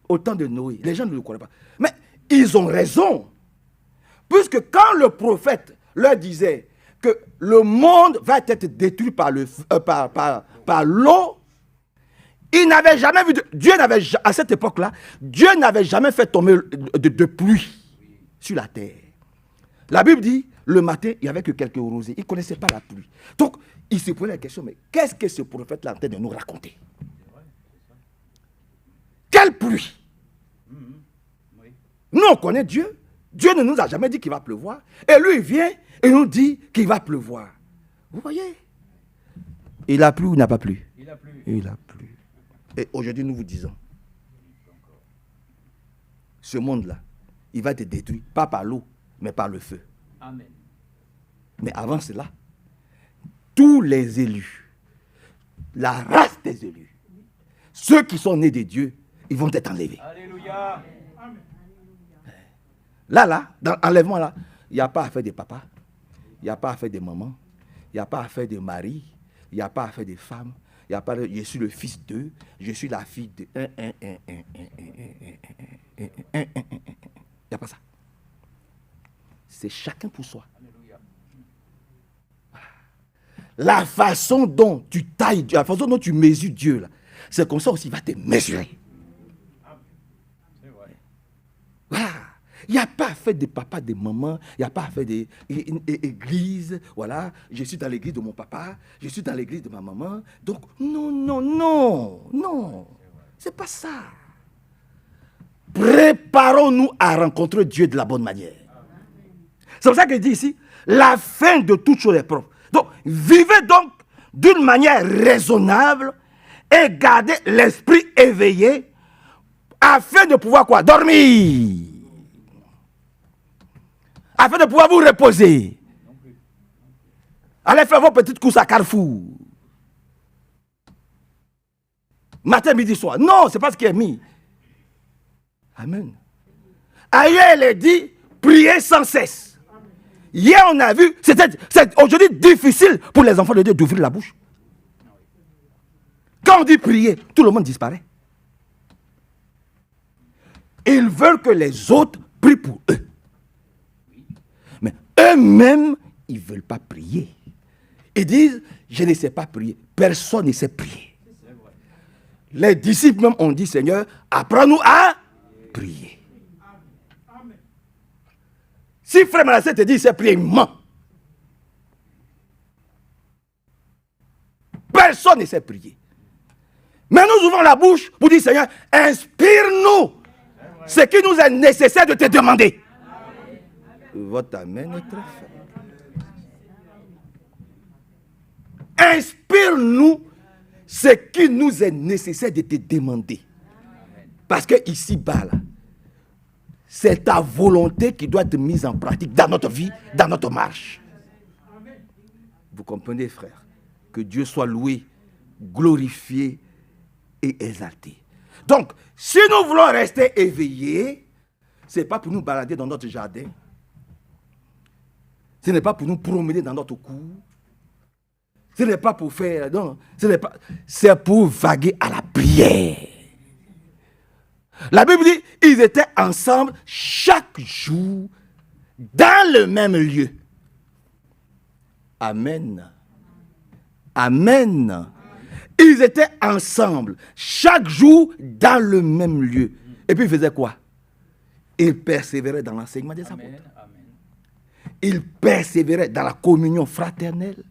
Au temps de Noé, les gens ne le croyaient pas. Mais ils ont raison. Puisque quand le prophète leur disait que le monde va être détruit par l'eau, il n'avait jamais vu, à cette époque-là, Dieu n'avait jamais fait tomber de pluie. sur la terre. La Bible dit, le matin, il n'y avait que quelques rosées. Il ne connaissait pas la pluie. Donc, il se posait la question, mais qu'est-ce que ce prophète-là est en train de nous raconter? Quelle pluie? Nous, on connaît Dieu. Dieu ne nous a jamais dit qu'il va pleuvoir. Et lui, il vient et nous dit qu'il va pleuvoir. Vous voyez? Il a plu ou il n'a pas plu? Il a plu. Il a plu. Et aujourd'hui, nous vous disons, ce monde-là, il va être détruit, pas par l'eau, mais par le feu. Amen. Mais avant cela, tous les élus, la race des élus, ceux qui sont nés de Dieu, ils vont être enlevés. Alléluia. Là, dans l'enlèvement, là, il n'y a pas affaire de papa, il n'y a pas affaire de maman, il n'y a pas affaire de mari, il n'y a pas affaire de femme, il n'y a pas de, je suis le fils d'eux, je suis la fille de... Il n'y a pas ça. C'est chacun pour soi. La façon dont tu tailles, la façon dont tu mesures Dieu, là, c'est comme ça aussi qu'il va te mesurer. Voilà. Il n'y a pas affaire de papa, de maman, il n'y a pas affaire d'église. Voilà, je suis dans l'église de mon papa, je suis dans l'église de ma maman. Donc, non. C'est pas ça. Préparons-nous à rencontrer Dieu de la bonne manière. C'est pour ça qu'il dit ici, la fin de toute chose est propre. Donc, vivez donc d'une manière raisonnable et gardez l'esprit éveillé afin de pouvoir quoi? Dormir. Afin de pouvoir vous reposer. Allez faire vos petites courses à Carrefour. Matin, midi, soir. Non, ce n'est pas ce qui est mis. Amen. Ailleurs, il est dit, priez sans cesse. Hier, on a vu, c'est aujourd'hui difficile pour les enfants de Dieu d'ouvrir la bouche. Quand on dit prier, tout le monde disparaît. Ils veulent que les autres prient pour eux. Mais eux-mêmes, ils ne veulent pas prier. Ils disent, je ne sais pas prier. Personne ne sait prier. Les disciples même ont dit, Seigneur, apprends-nous à prier. Si frère Manasseh te dit, c'est prier, il ment. Personne ne sait prier. Mais nous ouvrons la bouche pour dire, Seigneur, inspire-nous ce qui nous est nécessaire de te demander. Votre amen est très faible. Inspire-nous ce qui nous est nécessaire de te demander. Parce que ici-bas, là, c'est ta volonté qui doit être mise en pratique dans notre vie, dans notre marche. Vous comprenez, frère, que Dieu soit loué, glorifié et exalté. Donc, si nous voulons rester éveillés, ce n'est pas pour nous balader dans notre jardin. Ce n'est pas pour nous promener dans notre cour. Ce n'est pas pour faire... Non, c'est pour vaguer à la prière. La Bible dit, ils étaient ensemble chaque jour dans le même lieu. Amen. Amen. Ils étaient ensemble chaque jour dans le même lieu. Et puis ils faisaient quoi? Ils persévéraient dans l'enseignement des apôtres. Ils persévéraient dans la communion fraternelle,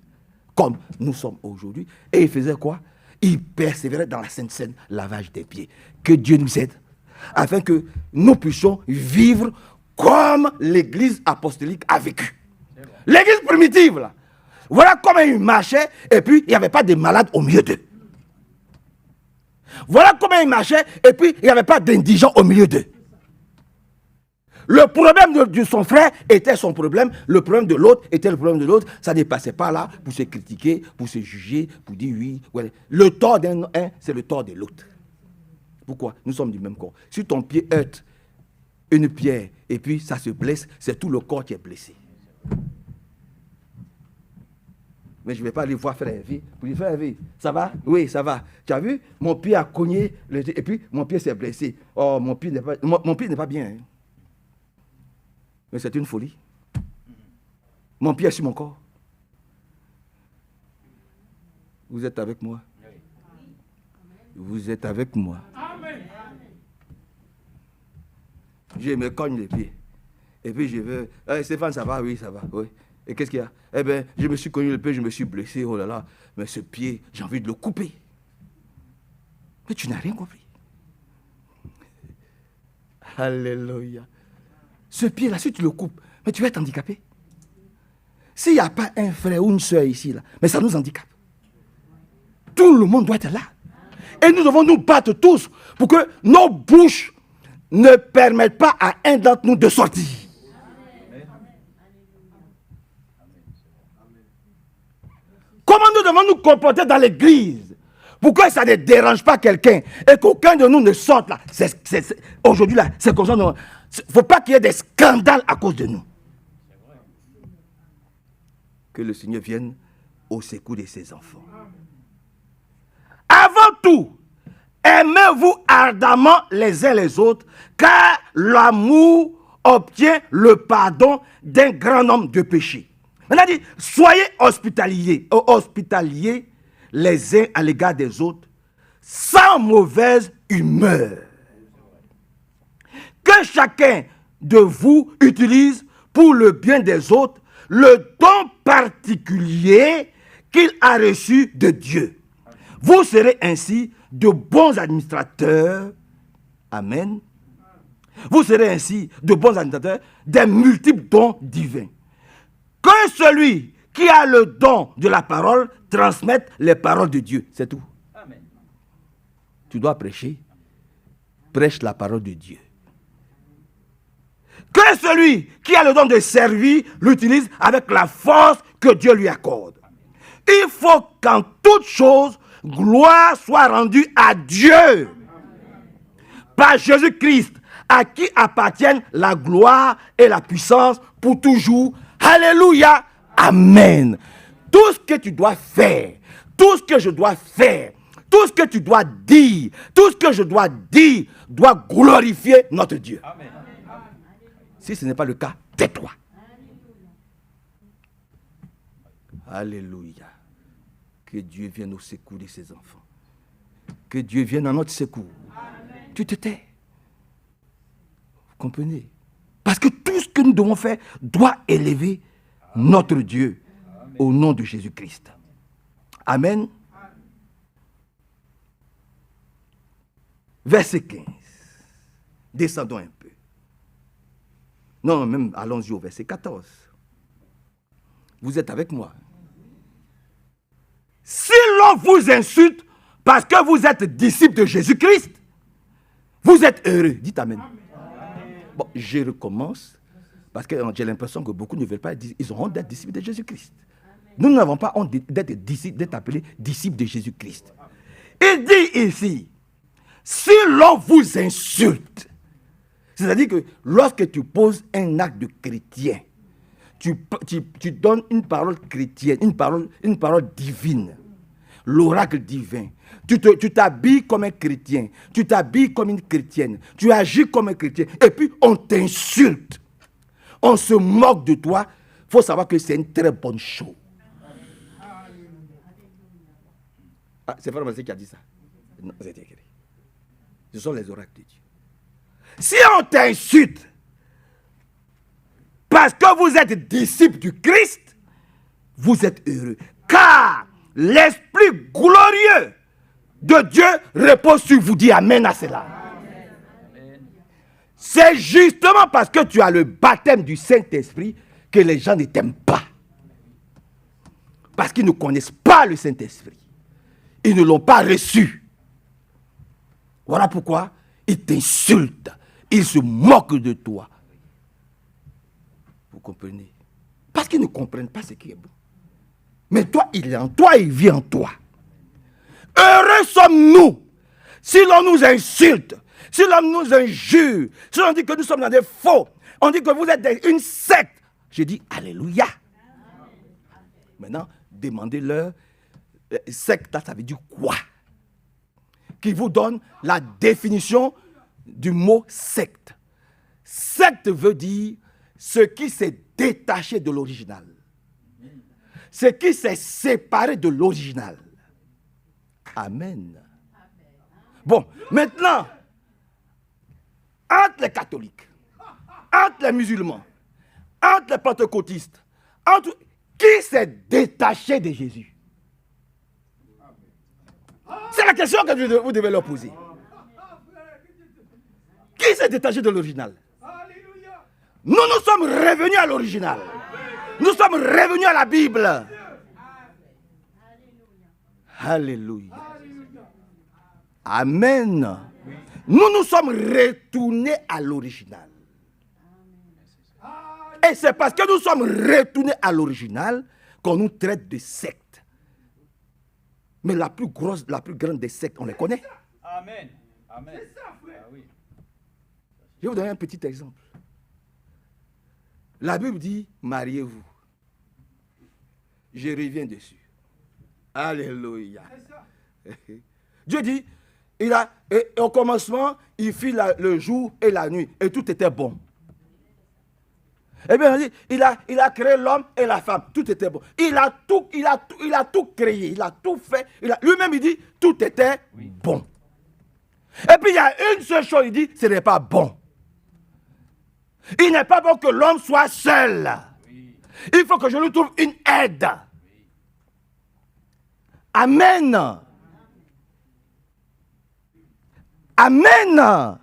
comme nous sommes aujourd'hui. Et ils faisaient quoi? Ils persévéraient dans la Sainte Seine, lavage des pieds. Que Dieu nous aide, afin que nous puissions vivre comme l'Église apostolique a vécu. L'Église primitive, là. Voilà comment ils marchaient, et puis il n'y avait pas de malades au milieu d'eux. Voilà comment ils marchaient, et puis il n'y avait pas d'indigents au milieu d'eux. Le problème de son frère était son problème, le problème de l'autre était le problème de l'autre. Ça ne passait pas là pour se critiquer, pour se juger, pour dire oui. Ouais. Le tort d'un, c'est le tort de l'autre. Pourquoi? Nous sommes du même corps. Si ton pied heurte une pierre et puis ça se blesse, c'est tout le corps qui est blessé. Mais je ne vais pas aller voir frère Hervé. Pour dire, frère Hervé, ça va? Oui, ça va. Tu as vu? Mon pied a cogné et puis mon pied s'est blessé. Oh, mon pied n'est pas bien. Hein. Mais c'est une folie. Mon pied est sur mon corps. Vous êtes avec moi? Vous êtes avec moi? Je me cogne les pieds. Et puis je vais, Stéphane, ça va? Oui, ça va, oui. Et qu'est-ce qu'il y a? Eh bien, je me suis cogné le pied, je me suis blessé, oh là là, mais ce pied, j'ai envie de le couper. Mais tu n'as rien compris. Alléluia. Ce pied-là, si tu le coupes, mais tu vas être handicapé. S'il n'y a pas un frère ou une soeur ici, là, mais ça nous handicape. Tout le monde doit être là. Et nous devons nous battre tous pour que nos bouches ne permettent pas à un d'entre nous de sortir. Comment nous devons nous comporter dans l'église pour que ça ne dérange pas quelqu'un et qu'aucun de nous ne sorte là. Aujourd'hui, là, c'est comme ça. Il ne faut pas qu'il y ait des scandales à cause de nous. Que le Seigneur vienne au secours de ses enfants. Avant tout, aimez-vous ardemment les uns les autres, car l'amour obtient le pardon d'un grand nombre de péchés. Maintenant, il dit, soyez hospitaliers les uns à l'égard des autres, sans mauvaise humeur. Que chacun de vous utilise pour le bien des autres le don particulier qu'il a reçu de Dieu. Vous serez ainsi de bons administrateurs. Amen. Vous serez ainsi de bons administrateurs des multiples dons divins. Que celui qui a le don de la parole transmette les paroles de Dieu. C'est tout. Amen. Tu dois prêcher. Prêche la parole de Dieu. Que celui qui a le don de servir l'utilise avec la force que Dieu lui accorde. Il faut qu'en toute chose, gloire soit rendue à Dieu. Par Jésus-Christ, à qui appartiennent la gloire et la puissance pour toujours. Alléluia. Amen. Tout ce que tu dois faire, tout ce que je dois faire, tout ce que tu dois dire, tout ce que je dois dire, doit glorifier notre Dieu. Amen. Si ce n'est pas le cas, tais-toi. Alléluia. Que Dieu vienne au secours de ses enfants. Que Dieu vienne à notre secours. Amen. Tu te tais. Vous comprenez? Parce que tout ce que nous devons faire doit élever notre Dieu. Amen. Au nom de Jésus-Christ. Amen. Verset 15. Descendons un peu. Non, même allons-y au verset 14. Vous êtes avec moi. Si l'on vous insulte parce que vous êtes disciple de Jésus-Christ, vous êtes heureux. Dites Amen. Bon, je recommence parce que j'ai l'impression que beaucoup ne veulent pas être, ils ont honte d'être disciples de Jésus-Christ. Nous n'avons pas honte d'être appelés disciples de Jésus-Christ. Il dit ici, si l'on vous insulte, c'est-à-dire que lorsque tu poses un acte de chrétien, tu donnes une parole chrétienne, une parole divine, l'oracle divin. Tu t'habilles comme un chrétien, tu t'habilles comme une chrétienne, tu agis comme un chrétien, et puis on t'insulte, on se moque de toi. Il faut savoir que c'est une très bonne chose. Ah, c'est Frère Massé qui a dit ça. Non, c'est écrit. Ce sont les oracles de Dieu. Si on t'insulte parce que vous êtes disciple du Christ, vous êtes heureux. Car l'Esprit glorieux de Dieu repose sur vous. Dis Amen à cela. Amen. C'est justement parce que tu as le baptême du Saint-Esprit que les gens ne t'aiment pas. Parce qu'ils ne connaissent pas le Saint-Esprit. Ils ne l'ont pas reçu. Voilà pourquoi ils t'insultent. Ils se moquent de toi. Vous comprenez? Parce qu'ils ne comprennent pas ce qui est bon. Mais toi, il est en toi, il vit en toi. Heureux sommes-nous si l'on nous insulte, si l'on nous injure, si l'on dit que nous sommes dans des faux, on dit que vous êtes une secte. Je dis Alléluia. Maintenant, demandez-leur, secte, ça veut dire quoi? Qui vous donne la définition du mot secte. Secte veut dire ce qui s'est détaché de l'original. Ce qui s'est séparé de l'original. Amen. Bon, maintenant, entre les catholiques, entre les musulmans, entre les pentecôtistes, qui s'est détaché de Jésus? C'est la question que vous devez leur poser. Qui s'est détaché de l'original? Nous sommes revenus à l'original. Nous sommes revenus à la Bible. Alléluia. Amen. Nous sommes retournés à l'original. Et c'est parce que nous sommes retournés à l'original qu'on nous traite de secte. Mais la plus grande des sectes, on les connaît. Amen. Amen. C'est ça, frère. Ah, oui. Je vais vous donner un petit exemple. La Bible dit, mariez-vous. Je reviens dessus. Alléluia. Dieu dit, au commencement, il fit le jour et la nuit, et tout était bon. Eh bien, il a créé l'homme et la femme, tout était bon. Il a tout créé, il a tout fait. Lui-même, il dit, tout était bon. Et puis, il y a une seule chose, il dit, ce n'est pas bon. Il n'est pas bon que l'homme soit seul. Il faut que je lui trouve une aide. Amen. Amen.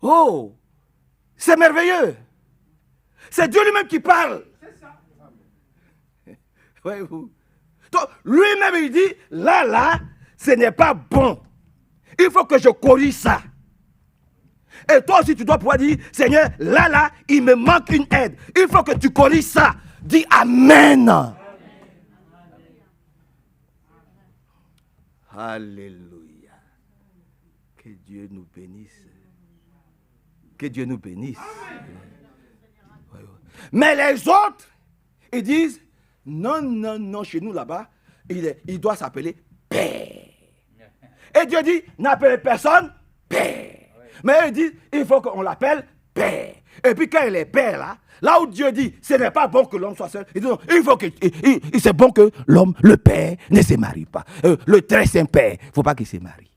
Oh, c'est merveilleux. C'est Dieu lui-même qui parle. Ouais, vous. Donc, lui-même, il dit, là, ce n'est pas bon. Il faut que je corrige ça. Et toi aussi, tu dois pouvoir dire, Seigneur, là, il me manque une aide. Il faut que tu corriges ça. Dis Amen. Alléluia. Que Dieu nous bénisse. Que Dieu nous bénisse. Mais les autres, ils disent, non, chez nous là-bas, il doit s'appeler Père. Et Dieu dit, n'appelez personne Père. Mais il dit, il faut qu'on l'appelle Père. Et puis quand il est Père là où Dieu dit, ce n'est pas bon que l'homme soit seul, il dit non, c'est bon que l'homme, le Père, ne se marie pas. Le très saint Père, il ne faut pas qu'il se marie.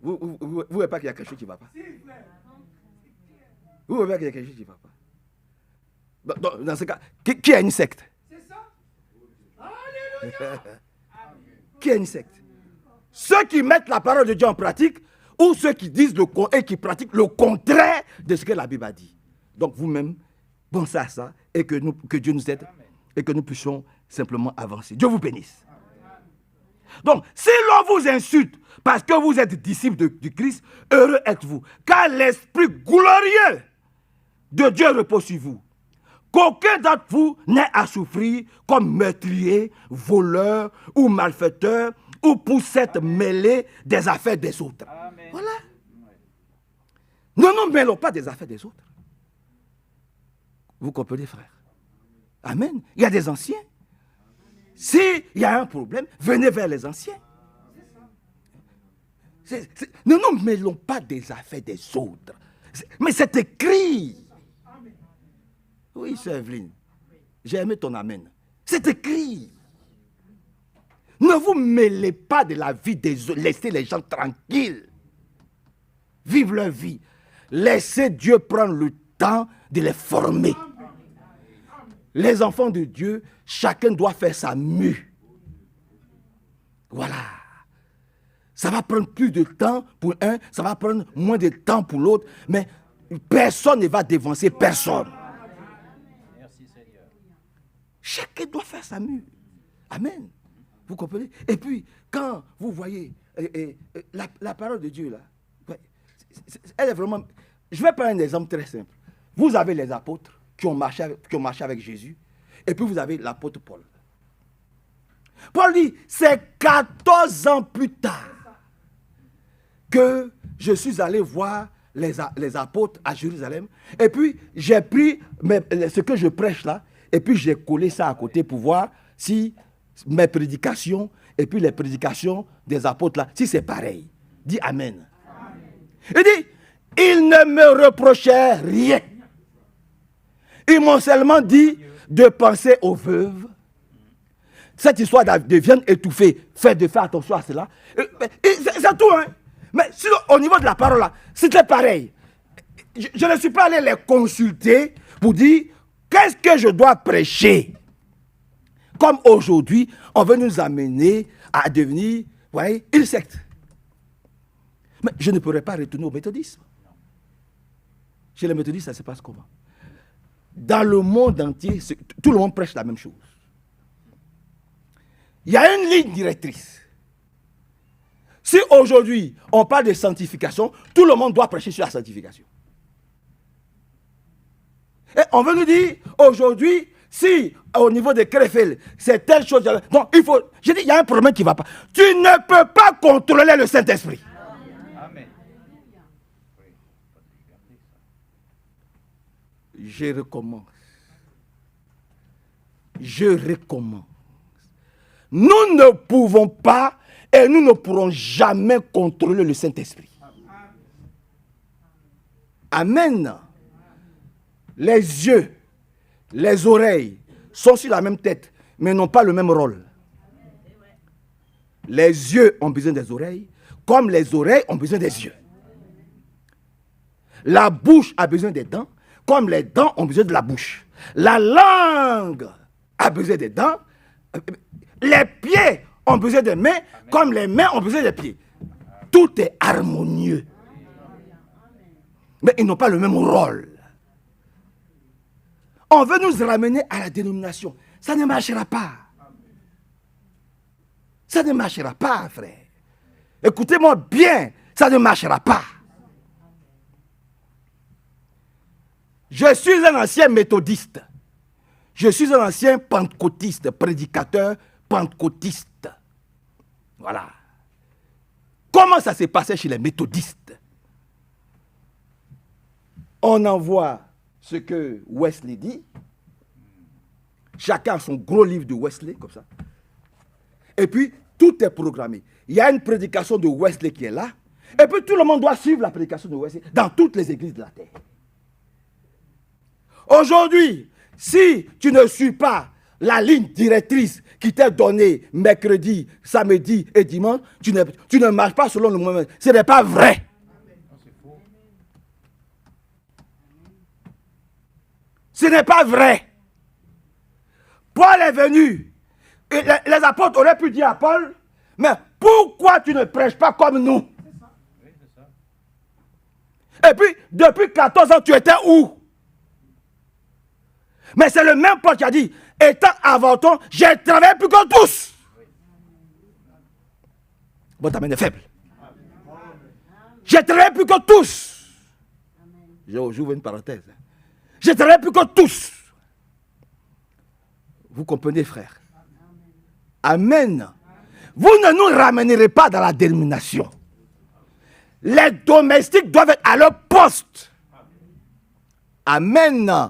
Vous ne voyez pas qu'il y a quelque chose qui ne va pas? Vous ne voyez pas qu'il y a quelque chose qui ne va pas? Dans ce cas, qui a une secte? C'est ça. Alléluia. Qui a une secte? Ceux qui mettent la parole de Dieu en pratique ou ceux qui disent et qui pratiquent le contraire de ce que la Bible a dit. Donc vous-même, pensez à ça et que Dieu nous aide et que nous puissions simplement avancer. Dieu vous bénisse. Donc, si l'on vous insulte parce que vous êtes disciples du Christ, heureux êtes-vous, car l'esprit glorieux de Dieu repose sur vous. Qu'aucun d'entre vous n'ait à souffrir comme meurtrier, voleur ou malfaiteur ou pour s'être mêlé des affaires des autres. Amen. Voilà. Ne nous mêlons pas des affaires des autres. Vous comprenez, frère? Amen. Il y a des anciens. S'il y a un problème, venez vers les anciens. Ne nous mêlons pas des affaires des autres. Mais c'est écrit. Oui, sœur Evelyne, j'ai aimé ton amen. C'est écrit. Ne vous mêlez pas de la vie des autres. Laissez les gens tranquilles. Vivre leur vie. Laissez Dieu prendre le temps de les former. Les enfants de Dieu, chacun doit faire sa mue. Voilà. Ça va prendre plus de temps pour un, ça va prendre moins de temps pour l'autre, mais personne ne va dévancer personne. Merci Seigneur. Chacun doit faire sa mue. Amen. Vous comprenez? Et puis, quand vous voyez la parole de Dieu, là, elle est vraiment... Je vais prendre un exemple très simple. Vous avez les apôtres qui ont marché avec Jésus, et puis vous avez l'apôtre Paul. Paul dit, c'est 14 ans plus tard que je suis allé voir les apôtres à Jérusalem, et puis j'ai pris ce que je prêche là, et puis j'ai collé ça à côté pour voir si mes prédications, et puis les prédications des apôtres là, si c'est pareil. Dis Amen. Amen. Il dit, ils ne me reprochaient rien. Ils m'ont seulement dit de penser aux veuves. Cette histoire de viande étouffée, faire attention à cela. C'est tout, hein. Mais si au niveau de la parole, là, c'était pareil. Je ne suis pas allé les consulter pour dire qu'est-ce que je dois prêcher. Comme aujourd'hui, on veut nous amener à devenir, vous voyez, une secte. Mais je ne pourrais pas retourner au méthodisme. Chez les méthodistes, ça se passe comment? Dans le monde entier, tout le monde prêche la même chose. Il y a une ligne directrice. Si aujourd'hui, on parle de sanctification, tout le monde doit prêcher sur la sanctification. Et on veut nous dire, aujourd'hui, si au niveau de Krefeld, c'est telle chose... Donc, il faut... Je dis, il y a un problème qui ne va pas. Tu ne peux pas contrôler le Saint-Esprit. Amen. Je recommence. Nous ne pouvons pas et nous ne pourrons jamais contrôler le Saint-Esprit. Amen. Les yeux, les oreilles sont sur la même tête, mais n'ont pas le même rôle. Les yeux ont besoin des oreilles, comme les oreilles ont besoin des yeux. La bouche a besoin des dents, comme les dents ont besoin de la bouche. La langue a besoin des dents. Les pieds ont besoin des mains, comme les mains ont besoin des pieds. Tout est harmonieux. Mais ils n'ont pas le même rôle. On veut nous ramener à la dénomination. Ça ne marchera pas. Ça ne marchera pas, frère. Écoutez-moi bien, ça ne marchera pas. Je suis un ancien méthodiste. Je suis un ancien pentecôtiste, prédicateur pentecôtiste. Voilà. Comment ça s'est passé chez les méthodistes? On envoie ce que Wesley dit. Chacun a son gros livre de Wesley, comme ça. Et puis, tout est programmé. Il y a une prédication de Wesley qui est là. Et puis, tout le monde doit suivre la prédication de Wesley dans toutes les églises de la terre. Aujourd'hui, si tu ne suis pas la ligne directrice qui t'est donnée mercredi, samedi et dimanche, tu ne marches pas selon le moment. Ce n'est pas vrai. Ce n'est pas vrai. Paul est venu. Et les apôtres auraient pu dire à Paul, mais pourquoi tu ne prêches pas comme nous? Et puis, depuis 14 ans, tu étais où? Mais c'est le même Paul qui a dit, étant avorton, j'ai travaillé plus que tous. Bon, ta main est faible. J'ai travaillé plus que tous. J'ouvre une parenthèse. J'ai travaillé plus que tous. Vous comprenez, frère? Amen. Vous ne nous ramènerez pas dans la dénomination. Les domestiques doivent être à leur poste. Amen.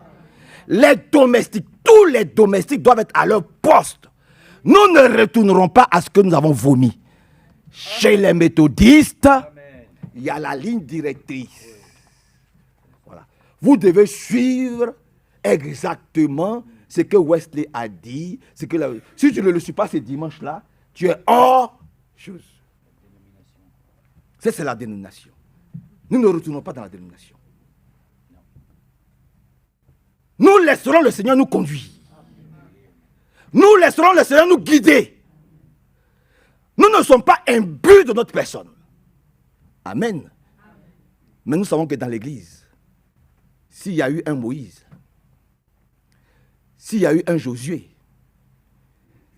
Les domestiques, tous les domestiques doivent être à leur poste. Nous ne retournerons pas à ce que nous avons vomi. Chez les méthodistes, il y a la ligne directrice. Voilà. Vous devez suivre exactement ce que Wesley a dit. Si tu ne le suis pas ce dimanche-là, tu es hors chose. Ça, c'est la dénomination. Nous ne retournons pas dans la dénomination. Nous laisserons le Seigneur nous conduire. Nous laisserons le Seigneur nous guider. Nous ne sommes pas imbus de notre personne. Amen. Mais nous savons que dans l'église, s'il y a eu un Moïse, s'il y a eu un Josué,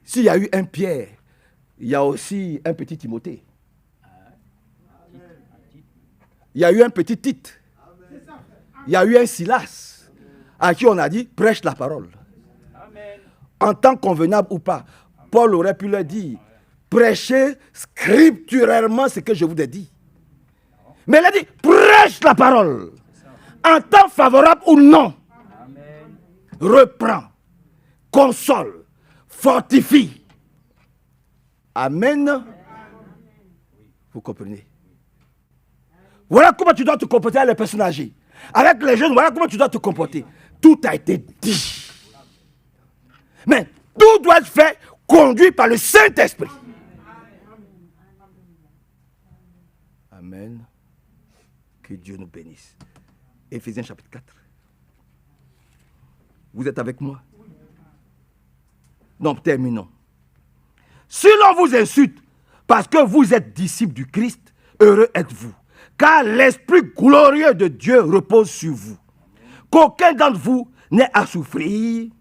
s'il y a eu un Pierre, il y a aussi un petit Timothée. Il y a eu un petit Tite. Il y a eu un Silas à qui on a dit, prêche la parole. Amen. En tant convenable ou pas, Paul aurait pu leur dire, prêchez scripturairement ce que je vous ai dit. Mais il a dit, prêche la parole. En temps favorable ou non. Amen. Reprends, console, fortifie. Amen. Vous comprenez? Voilà comment tu dois te comporter avec les personnes âgées. Avec les jeunes, voilà comment tu dois te comporter. Tout a été dit. Mais tout doit être fait, conduit par le Saint-Esprit. Amen. Que Dieu nous bénisse. Éphésiens chapitre 4. Vous êtes avec moi? Donc, terminons. Si l'on vous insulte parce que vous êtes disciples du Christ, heureux êtes-vous, car l'Esprit glorieux de Dieu repose sur vous. Qu'aucun d'entre vous n'ait à souffrir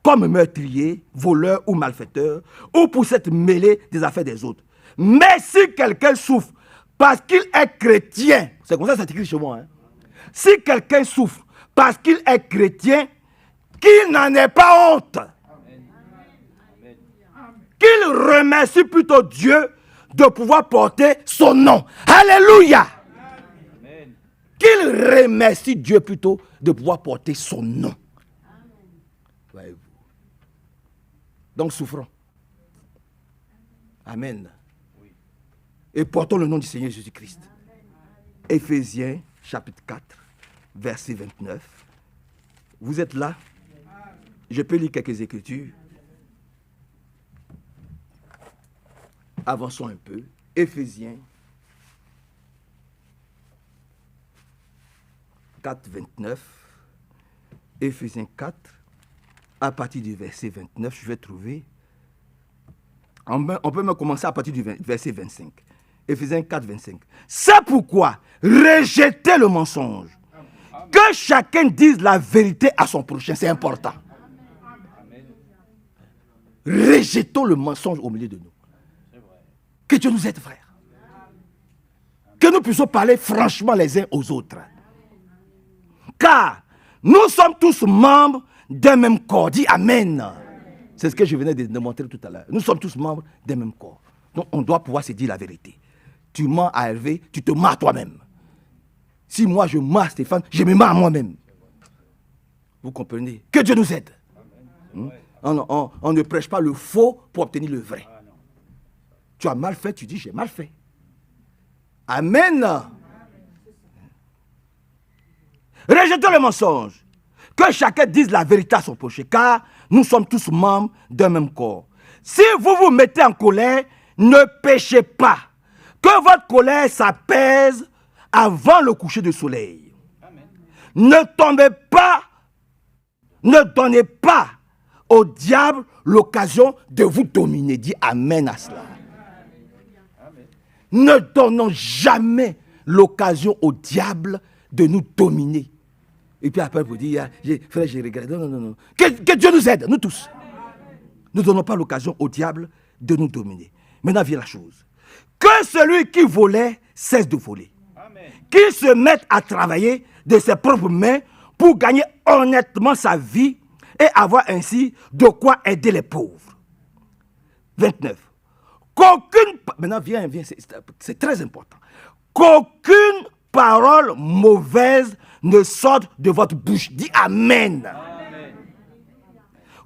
comme meurtrier, voleur ou malfaiteur, ou pour s'être mêlé des affaires des autres. Mais si quelqu'un souffre parce qu'il est chrétien, c'est comme ça que c'est écrit chez moi, hein? Si quelqu'un souffre parce qu'il est chrétien, qu'il n'en ait pas honte. Qu'il remercie plutôt Dieu de pouvoir porter son nom. Alléluia. Qu'il remercie Dieu plutôt de pouvoir porter son nom. Voyez-vous. Donc souffrons. Amen. Et portons le nom du Seigneur Jésus-Christ. Éphésiens chapitre 4, verset 29. Vous êtes là? Je peux lire quelques écritures. Avançons un peu. Éphésiens 4, 29. Éphésiens 4, à partir du verset 29, je vais trouver. On peut même commencer à partir du verset 25. Éphésiens 4, 25. C'est pourquoi rejetez le mensonge. Que chacun dise la vérité à son prochain. C'est important. Rejetons le mensonge au milieu de nous. Que Dieu nous aide, frère. Que nous puissions parler franchement les uns aux autres. Car nous sommes tous membres d'un même corps. Dis Amen. C'est ce que je venais de montrer tout à l'heure. Nous sommes tous membres d'un même corps. Donc on doit pouvoir se dire la vérité. Tu mens à Hervé, tu te mens à toi-même. Si moi je mens à Stéphane, je me mens à moi-même. Vous comprenez? Que Dieu nous aide. On ne prêche pas le faux pour obtenir le vrai. Tu as mal fait, tu dis j'ai mal fait. Amen. Rejetons le mensonge. Que chacun dise la vérité à son prochain, car nous sommes tous membres d'un même corps. Si vous vous mettez en colère, ne péchez pas. Que votre colère s'apaise avant le coucher du soleil. Amen. Ne tombez pas, ne donnez pas au diable l'occasion de vous dominer. Dis Amen à cela. Amen. Ne donnons jamais l'occasion au diable de nous dominer. Et puis après, vous dire, frère, j'ai regretté. Non. Que Dieu nous aide, nous tous. Ne donnons pas l'occasion au diable de nous dominer. Maintenant vient la chose. Que celui qui volait cesse de voler. Amen. Qu'il se mette à travailler de ses propres mains pour gagner honnêtement sa vie et avoir ainsi de quoi aider les pauvres. 29. Maintenant viens, c'est très important. Qu'aucune parole mauvaise ne sorte de votre bouche. Dis Amen. Amen.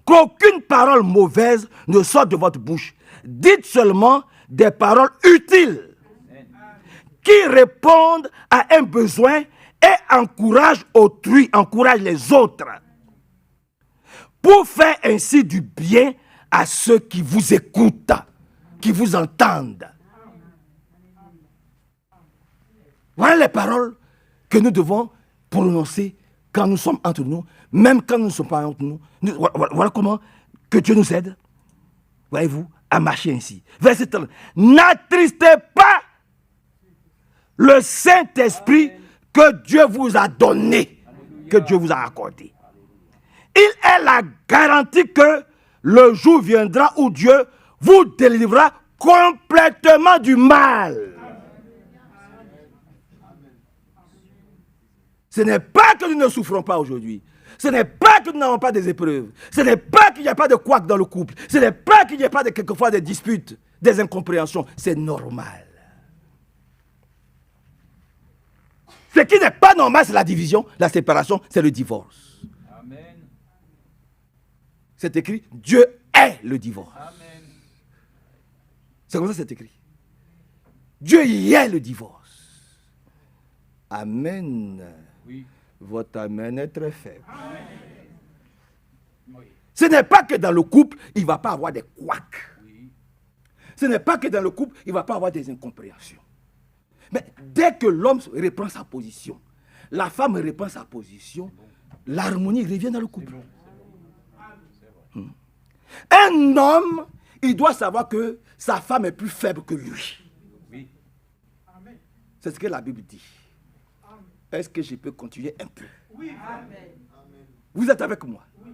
Qu'aucune parole mauvaise ne sorte de votre bouche. Dites seulement des paroles utiles. Amen. Qui répondent à un besoin et encouragent autrui, encouragent les autres. Pour faire ainsi du bien à ceux qui vous écoutent, qui vous entendent. Voilà les paroles que nous devons prononcer quand nous sommes entre nous, même quand nous ne sommes pas entre nous. Voilà comment que Dieu nous aide, voyez-vous, à marcher ainsi. Verset 30. N'attristez pas le Saint-Esprit que Dieu vous a donné, que Dieu vous a accordé. Il est la garantie que le jour viendra où Dieu vous délivrera complètement du mal. Ce n'est pas que nous ne souffrons pas aujourd'hui. Ce n'est pas que nous n'avons pas des épreuves. Ce n'est pas qu'il n'y a pas de couac dans le couple. Ce n'est pas qu'il n'y a pas quelquefois des disputes, des incompréhensions. C'est normal. Ce qui n'est pas normal, c'est la division, la séparation, c'est le divorce. Amen. C'est écrit, Dieu est le divorce. Amen. C'est comme ça que c'est écrit. Dieu y est le divorce. Amen. Oui. Votre amen est très faible. Oui. Ce n'est pas que dans le couple, il ne va pas avoir des couacs. Oui. Ce n'est pas que dans le couple, il ne va pas avoir des incompréhensions. Mais dès que l'homme reprend sa position, la femme reprend sa position, l'harmonie revient dans le couple. Un homme, il doit savoir que sa femme est plus faible que lui. C'est ce que la Bible dit. Est-ce que je peux continuer un peu? Oui. Vous êtes avec moi? Oui.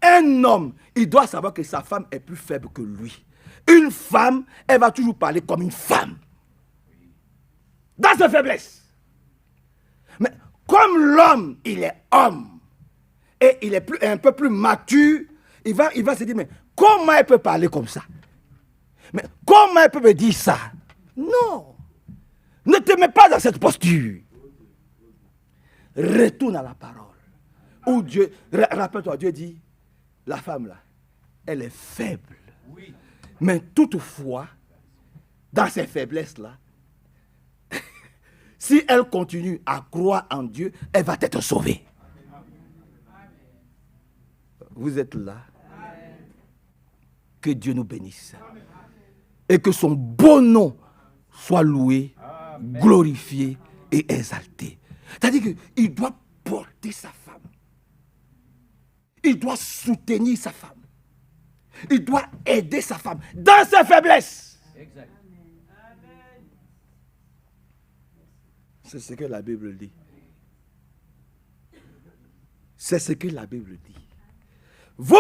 Un homme, il doit savoir que sa femme est plus faible que lui. Une femme, elle va toujours parler comme une femme. Dans sa faiblesse. Mais comme l'homme, il est homme, et il est un peu plus mature, il va se dire, mais comment elle peut parler comme ça? Mais comment elle peut me dire ça? Non. Ne te mets pas dans cette posture. Retourne à la parole. Où Dieu, rappelle-toi, Dieu dit, la femme là, elle est faible. Oui. Mais toutefois, dans ces faiblesses-là, si elle continue à croire en Dieu, elle va être sauvée. Vous êtes là. Que Dieu nous bénisse. Et que son beau nom soit loué, glorifié et exalté. C'est-à-dire qu'il doit porter sa femme. Il doit soutenir sa femme. Il doit aider sa femme dans ses faiblesses. Exact. C'est ce que la Bible dit. C'est ce que la Bible dit. Vous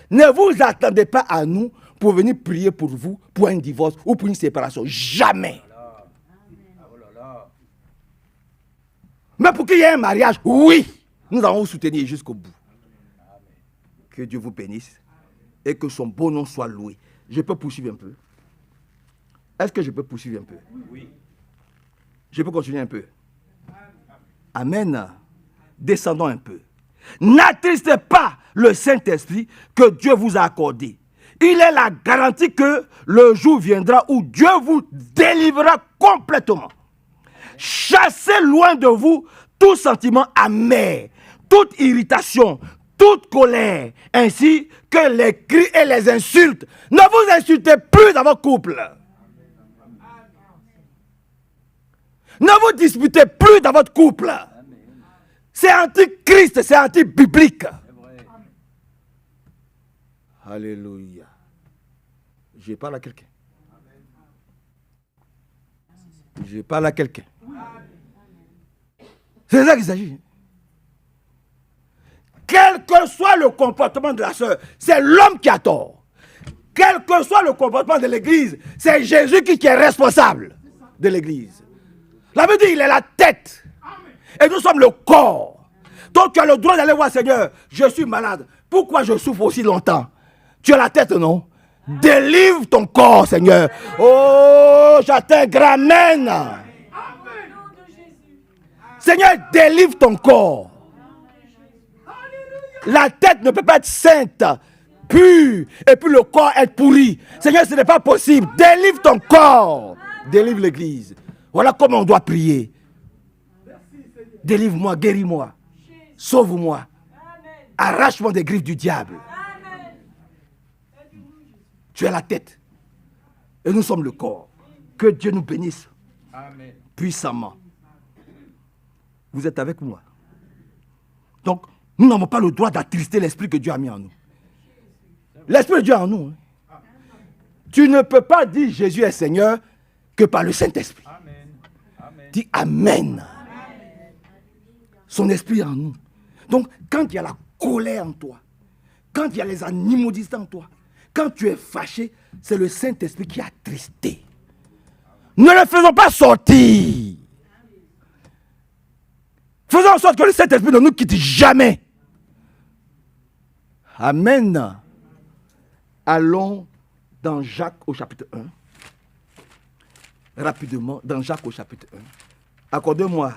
ne vous attendez pas à nous pour venir prier pour vous, pour un divorce ou pour une séparation. Jamais. Mais pour qu'il y ait un mariage, oui, nous allons vous soutenir jusqu'au bout. Que Dieu vous bénisse et que son beau nom soit loué. Je peux poursuivre un peu? Est-ce que je peux poursuivre un peu? Oui. Je peux continuer un peu? Amen. Descendons un peu. N'attristez pas le Saint-Esprit que Dieu vous a accordé. Il est la garantie que le jour viendra où Dieu vous délivrera complètement. Chassez loin de vous tout sentiment amer, toute irritation, toute colère, ainsi que les cris et les insultes. Ne vous insultez plus dans votre couple. Ne vous disputez plus dans votre couple. C'est anti-Christ, c'est anti-biblique. Alléluia. Je parle à quelqu'un. Je parle à quelqu'un. C'est ça qu'il s'agit. Quel que soit le comportement de la sœur, c'est l'homme qui a tort. Quel que soit le comportement de l'église, c'est Jésus qui est responsable de l'église. La Bible dit il est la tête. Et nous sommes le corps. Donc tu as le droit d'aller voir Seigneur, je suis malade. Pourquoi je souffre aussi longtemps? Tu as la tête, non? Délivre ton corps, Seigneur. Oh, j'attends grand amen. Seigneur, délivre ton corps. La tête ne peut pas être sainte, pure, et puis le corps être pourri. Seigneur, ce n'est pas possible. Délivre ton corps. Délivre l'église. Voilà comment on doit prier. Délivre-moi, guéris-moi. Sauve-moi. Arrache-moi des griffes du diable. Tu es la tête. Et nous sommes le corps. Que Dieu nous bénisse. Amen. Puissamment. Vous êtes avec moi. Donc, nous n'avons pas le droit d'attrister l'esprit que Dieu a mis en nous. L'esprit de Dieu est en nous. Hein. Tu ne peux pas dire Jésus est Seigneur que par le Saint-Esprit. Amen. Amen. Dis Amen. Amen. Son esprit est en nous. Donc, quand il y a la colère en toi, quand il y a les animosités en toi, quand tu es fâché, c'est le Saint-Esprit qui a attristé. Ne le faisons pas sortir. Faisons en sorte que le Saint-Esprit ne nous quitte jamais. Amen. Allons dans Jacques au chapitre 1. Rapidement, dans Jacques au chapitre 1. Accordez-moi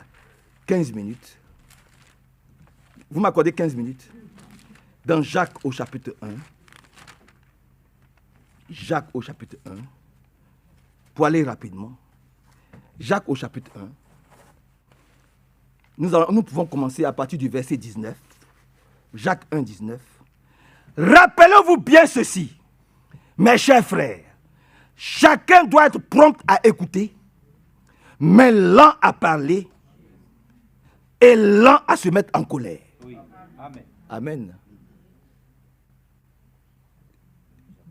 15 minutes. Vous m'accordez 15 minutes. Dans Jacques au chapitre 1. Jacques au chapitre 1. Pour aller rapidement. Jacques au chapitre 1. Nous pouvons commencer à partir du verset 19. Jacques 1, 19. Rappelez-vous bien ceci, mes chers frères. Chacun doit être prompt à écouter, mais lent à parler et lent à se mettre en colère. Oui. Amen. Amen.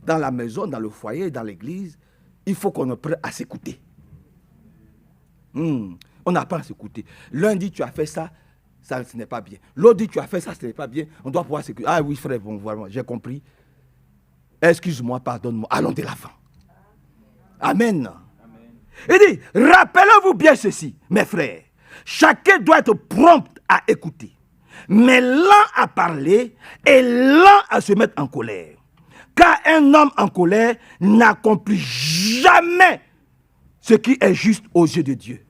Dans la maison, dans le foyer, dans l'église, il faut qu'on apprenne à s'écouter. On apprend à s'écouter. L'un dit, tu as fait ça, ça ce n'est pas bien. L'autre dit, tu as fait ça, ce n'est pas bien. On doit pouvoir s'écouter. Ah oui, frère, bon, voilà, j'ai compris. Excuse-moi, pardonne-moi. Allons de l'avant. Amen. Il dit, rappelez-vous bien ceci, mes frères. Chacun doit être prompt à écouter, mais lent à parler et lent à se mettre en colère. Car un homme en colère n'accomplit jamais ce qui est juste aux yeux de Dieu.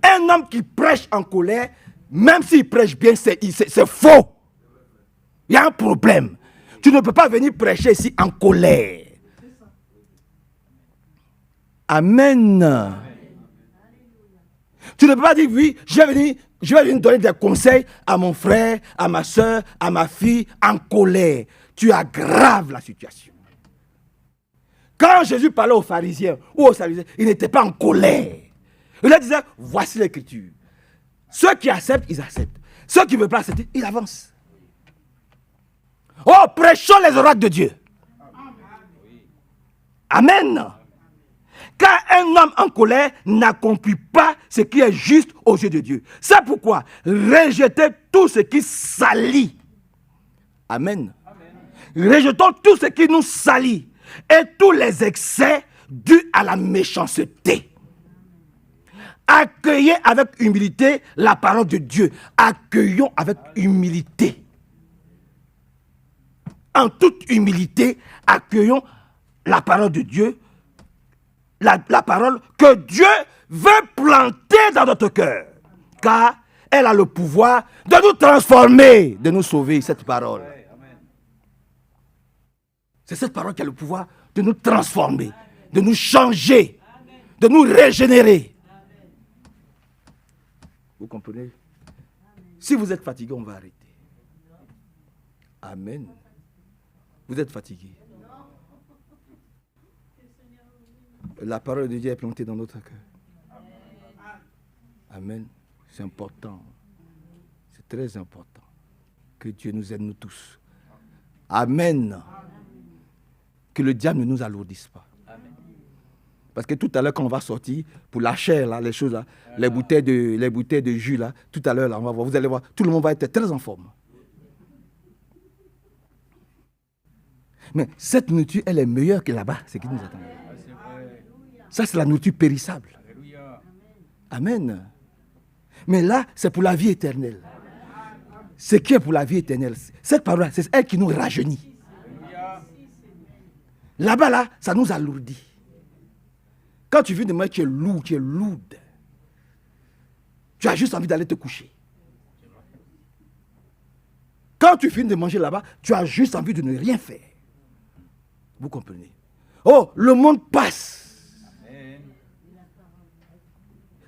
Un homme qui prêche en colère, même s'il prêche bien, c'est faux. Il y a un problème. Tu ne peux pas venir prêcher ici en colère. Amen. Tu ne peux pas dire, oui, je vais venir donner des conseils à mon frère, à ma soeur, à ma fille, en colère. Tu aggraves la situation. Quand Jésus parlait aux pharisiens ou aux sadducéens, il n'était pas en colère. Il leur disait, voici l'écriture. Ceux qui acceptent, ils acceptent. Ceux qui ne veulent pas accepter, ils avancent. Oh, prêchons les oracles de Dieu. Amen. Car un homme en colère n'accomplit pas ce qui est juste aux yeux de Dieu. C'est pourquoi rejetez tout ce qui salit. Amen. Rejetons tout ce qui nous salit et tous les excès dus à la méchanceté. Accueillez avec humilité la parole de Dieu. Accueillons avec humilité. En toute humilité, accueillons la parole de Dieu. La parole que Dieu veut planter dans notre cœur. Car elle a le pouvoir de nous transformer, de nous sauver, cette parole. C'est cette parole qui a le pouvoir de nous transformer, de nous changer, de nous régénérer. Vous comprenez? Si vous êtes fatigué, on va arrêter. Amen. Vous êtes fatigué. La parole de Dieu est plantée dans notre cœur. Amen. C'est important. C'est très important. Que Dieu nous aide, nous tous. Amen. Que le diable ne nous alourdisse pas. Parce que tout à l'heure, quand on va sortir, pour la chair, là, les choses là, les bouteilles de jus, là, tout à l'heure, là, on va voir, vous allez voir, tout le monde va être très en forme. Mais cette nourriture, elle est meilleure que là-bas, ce qui nous attend. Ça, c'est la nourriture périssable. Amen. Mais là, c'est pour la vie éternelle. Ce qui est pour la vie éternelle, cette parole, c'est elle qui nous rajeunit. Là-bas, là, ça nous alourdit. Quand tu vis de moi, tu es lourd, tu es lourde. Tu as juste envie d'aller te coucher. Quand tu finis de manger là-bas, tu as juste envie de ne rien faire. Vous comprenez? Oh, le monde passe.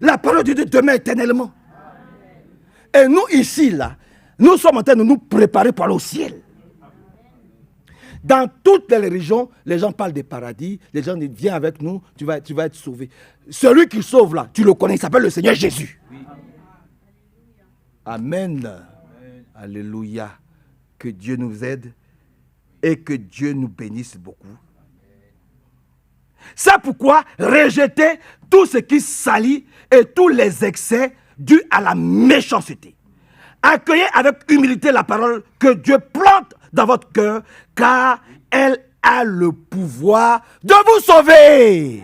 La parole de Dieu demeure éternellement. Et nous ici, là, nous sommes en train de nous préparer pour aller au ciel. Dans toutes les religions, les gens parlent des paradis. Les gens disent, viens avec nous, tu vas être sauvé. Celui qui sauve là, tu le connais, il s'appelle le Seigneur Jésus. Oui. Amen. Amen. Alléluia. Que Dieu nous aide et que Dieu nous bénisse beaucoup. C'est pourquoi rejetez tout ce qui salit et tous les excès dus à la méchanceté. Accueillez avec humilité la parole que Dieu plante dans votre cœur, car elle a le pouvoir de vous sauver.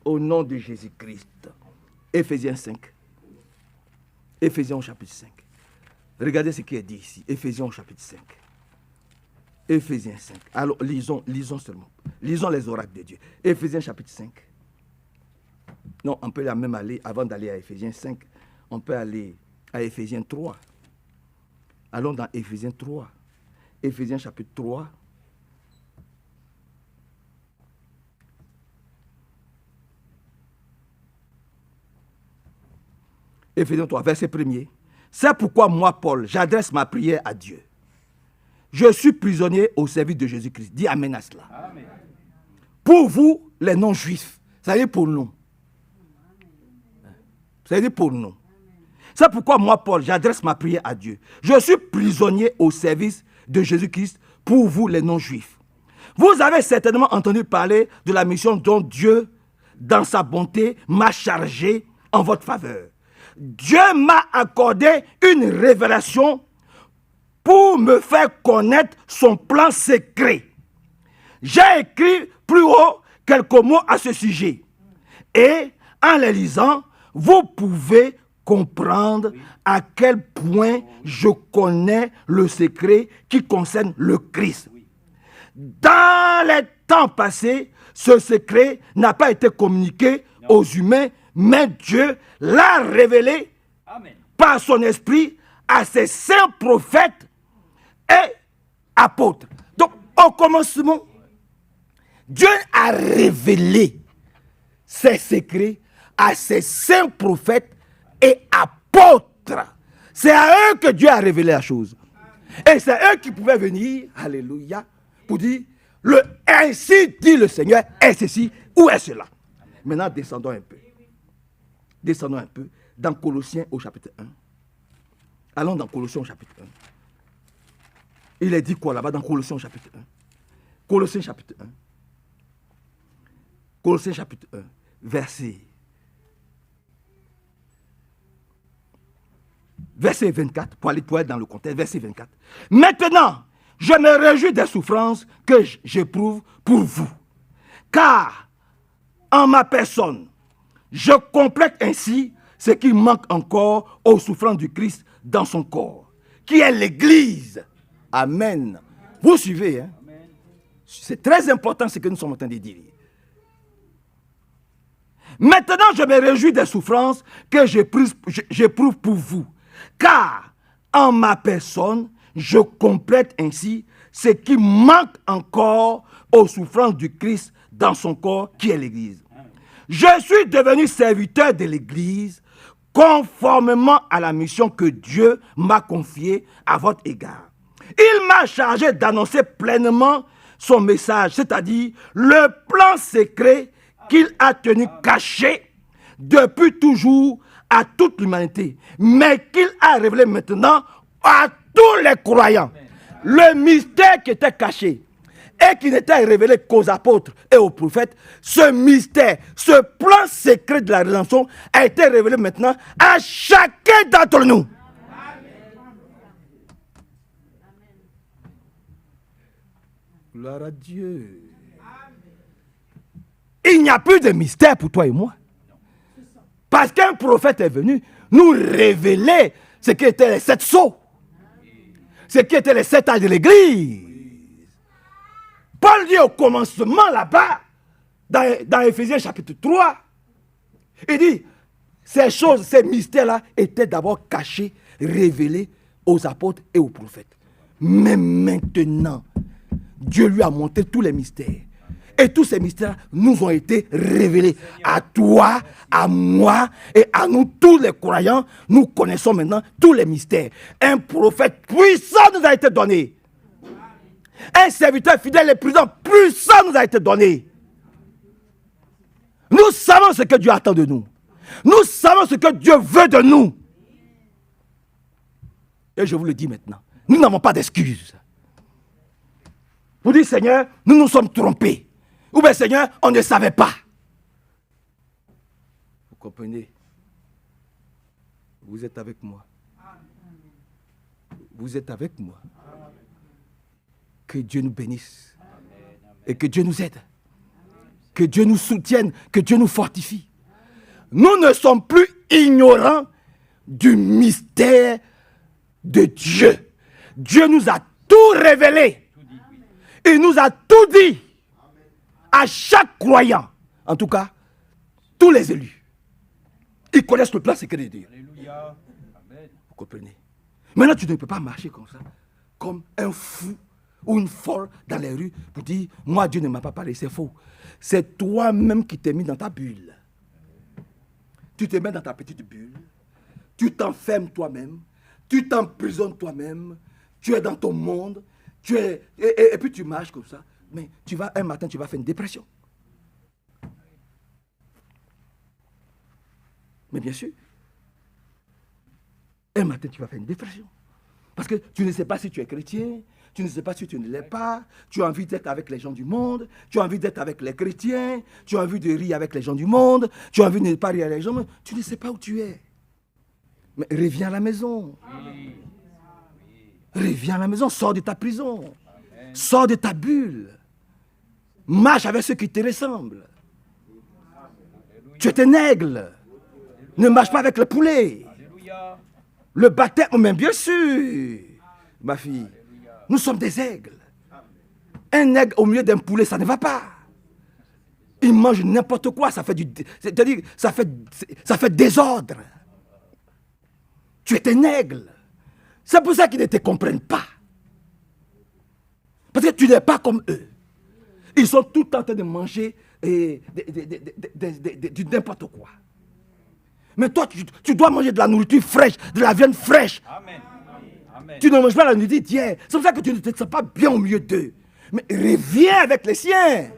Au nom de Jésus-Christ. Éphésiens 5. Éphésiens au chapitre 5. Regardez ce qui est dit ici. Éphésiens au chapitre 5. Éphésiens 5. Alors, lisons seulement. Lisons les oracles de Dieu. Éphésiens chapitre 5. Non, on peut même aller, avant d'aller à Éphésiens 5, on peut aller à Éphésiens 3. Allons dans Éphésiens 3. Éphésiens chapitre 3. Éphésiens 3, verset 1er. C'est pourquoi moi, Paul, j'adresse ma prière à Dieu. Je suis prisonnier au service de Jésus-Christ. Dis Amen à cela. Amen. Pour vous, les non-juifs, Ça dit pour nous. Ça dit pour nous. C'est pourquoi moi, Paul, j'adresse ma prière à Dieu. Je suis prisonnier au service de Jésus-Christ pour vous, les non-juifs. Vous avez certainement entendu parler de la mission dont Dieu, dans sa bonté, m'a chargé en votre faveur. Dieu m'a accordé une révélation pour me faire connaître son plan secret. J'ai écrit plus haut quelques mots à ce sujet. Et en les lisant, vous pouvez comprendre à quel point je connais le secret qui concerne le Christ. Dans les temps passés, ce secret n'a pas été communiqué aux humains, mais Dieu l'a révélé par son esprit à ses saints prophètes et apôtres. Donc, au commencement, Dieu a révélé ses secrets à ses saints prophètes et apôtres. C'est à eux que Dieu a révélé la chose. Et c'est eux qui pouvaient venir, alléluia, pour dire, ainsi dit le Seigneur, est ceci ou est cela. Maintenant, descendons un peu. Descendons un peu dans Colossiens au chapitre 1. Allons dans Colossiens au chapitre 1. Il est dit quoi là-bas dans Colossiens au chapitre 1? Colossiens chapitre 1. Colossiens chapitre 1, verset 24, pour être dans le contexte, verset 24. Maintenant, je me réjouis des souffrances que j'éprouve pour vous. Car, en ma personne, je complète ainsi ce qui manque encore aux souffrances du Christ dans son corps, qui est l'Église. Amen. Vous suivez, hein? C'est très important ce que nous sommes en train de dire. Maintenant, je me réjouis des souffrances que j'éprouve pour vous. Car, en ma personne, je complète ainsi ce qui manque encore aux souffrances du Christ dans son corps, qui est l'Église. Je suis devenu serviteur de l'Église conformément à la mission que Dieu m'a confiée à votre égard. Il m'a chargé d'annoncer pleinement son message, c'est-à-dire le plan secret qu'il a tenu caché depuis toujours à toute l'humanité, mais qu'il a révélé maintenant à tous les croyants. Le mystère qui était caché et qui n'était révélé qu'aux apôtres et aux prophètes, ce mystère, ce plan secret de la rédemption a été révélé maintenant à chacun d'entre nous. Gloire à Dieu. Il n'y a plus de mystère pour toi et moi. Parce qu'un prophète est venu nous révéler ce qui étaient les 7 sceaux. Ce qui étaient les 7 âges de l'Église. Paul dit au commencement là-bas, dans Éphésiens chapitre 3, il dit, ces choses, ces mystères-là étaient d'abord cachés, révélés aux apôtres et aux prophètes. Mais maintenant, Dieu lui a montré tous les mystères. Et tous ces mystères nous ont été révélés à toi, à moi et à nous tous les croyants. Nous connaissons maintenant tous les mystères. Un prophète puissant nous a été donné. Un serviteur fidèle et prudent puissant nous a été donné. Nous savons ce que Dieu attend de nous. Nous savons ce que Dieu veut de nous. Et je vous le dis maintenant, nous n'avons pas d'excuses. Vous dites, Seigneur, nous nous sommes trompés. Ou bien, Seigneur, on ne savait pas. Vous comprenez? Vous êtes avec moi. Vous êtes avec moi. Que Dieu nous bénisse. Et que Dieu nous aide. Que Dieu nous soutienne. Que Dieu nous fortifie. Nous ne sommes plus ignorants du mystère de Dieu. Dieu nous a tout révélé. Il nous a tout dit. À chaque croyant, en tout cas, tous les élus, ils connaissent le plan secret de Dieu. Alléluia. Amen. Vous comprenez? Maintenant, tu ne peux pas marcher comme ça, comme un fou ou une folle dans les rues pour dire, moi, Dieu ne m'a pas parlé, c'est faux. C'est toi-même qui t'es mis dans ta bulle. Tu te mets dans ta petite bulle, tu t'enfermes toi-même, tu t'emprisonnes toi-même, tu es dans ton monde, et puis tu marches comme ça. Mais un matin, tu vas faire une dépression. Mais bien sûr. Un matin, tu vas faire une dépression. Parce que tu ne sais pas si tu es chrétien, tu ne sais pas si tu ne l'es pas, tu as envie d'être avec les gens du monde, tu as envie d'être avec les chrétiens, tu as envie de rire avec les gens du monde, tu as envie de ne pas rire avec les gens, mais tu ne sais pas où tu es. Mais reviens à la maison. Reviens à la maison, sors de ta prison. Sors de ta bulle. Marche avec ceux qui te ressemblent. Tu es un aigle. Ne marche pas avec le poulet. Le baptême, mais bien sûr, ma fille, nous sommes des aigles. Un aigle au milieu d'un poulet, ça ne va pas. Il mange n'importe quoi, ça fait c'est-à-dire, ça fait désordre. Tu es un aigle. C'est pour ça qu'ils ne te comprennent pas. Parce que tu n'es pas comme eux. Ils sont tout le temps en train de manger du n'importe quoi. Mais toi, tu dois manger de la nourriture fraîche, de la viande fraîche. Amen. Amen. Tu ne manges pas la nourriture d'hier. C'est pour ça que tu ne te sens pas bien au milieu d'eux. Mais reviens avec les siens.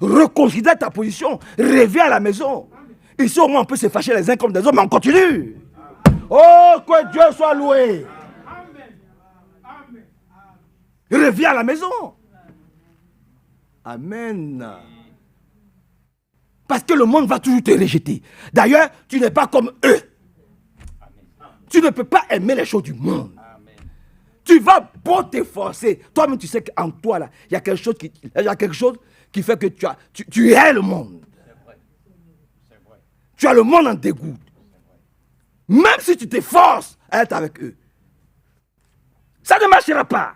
Reconsidère ta position. Reviens à la maison. Ici, au moins, on peut se fâcher les uns comme des autres, mais on continue. Oh, que Dieu soit loué. Reviens à la maison. Amen. Parce que le monde va toujours te rejeter. D'ailleurs, tu n'es pas comme eux. Tu ne peux pas aimer les choses du monde. Tu vas beau t'efforcer. Toi-même, tu sais qu'en toi, là, il y a quelque chose qui fait que tu hais le monde. Tu as le monde en dégoût. Même si tu t'efforces à être avec eux, ça ne marchera pas.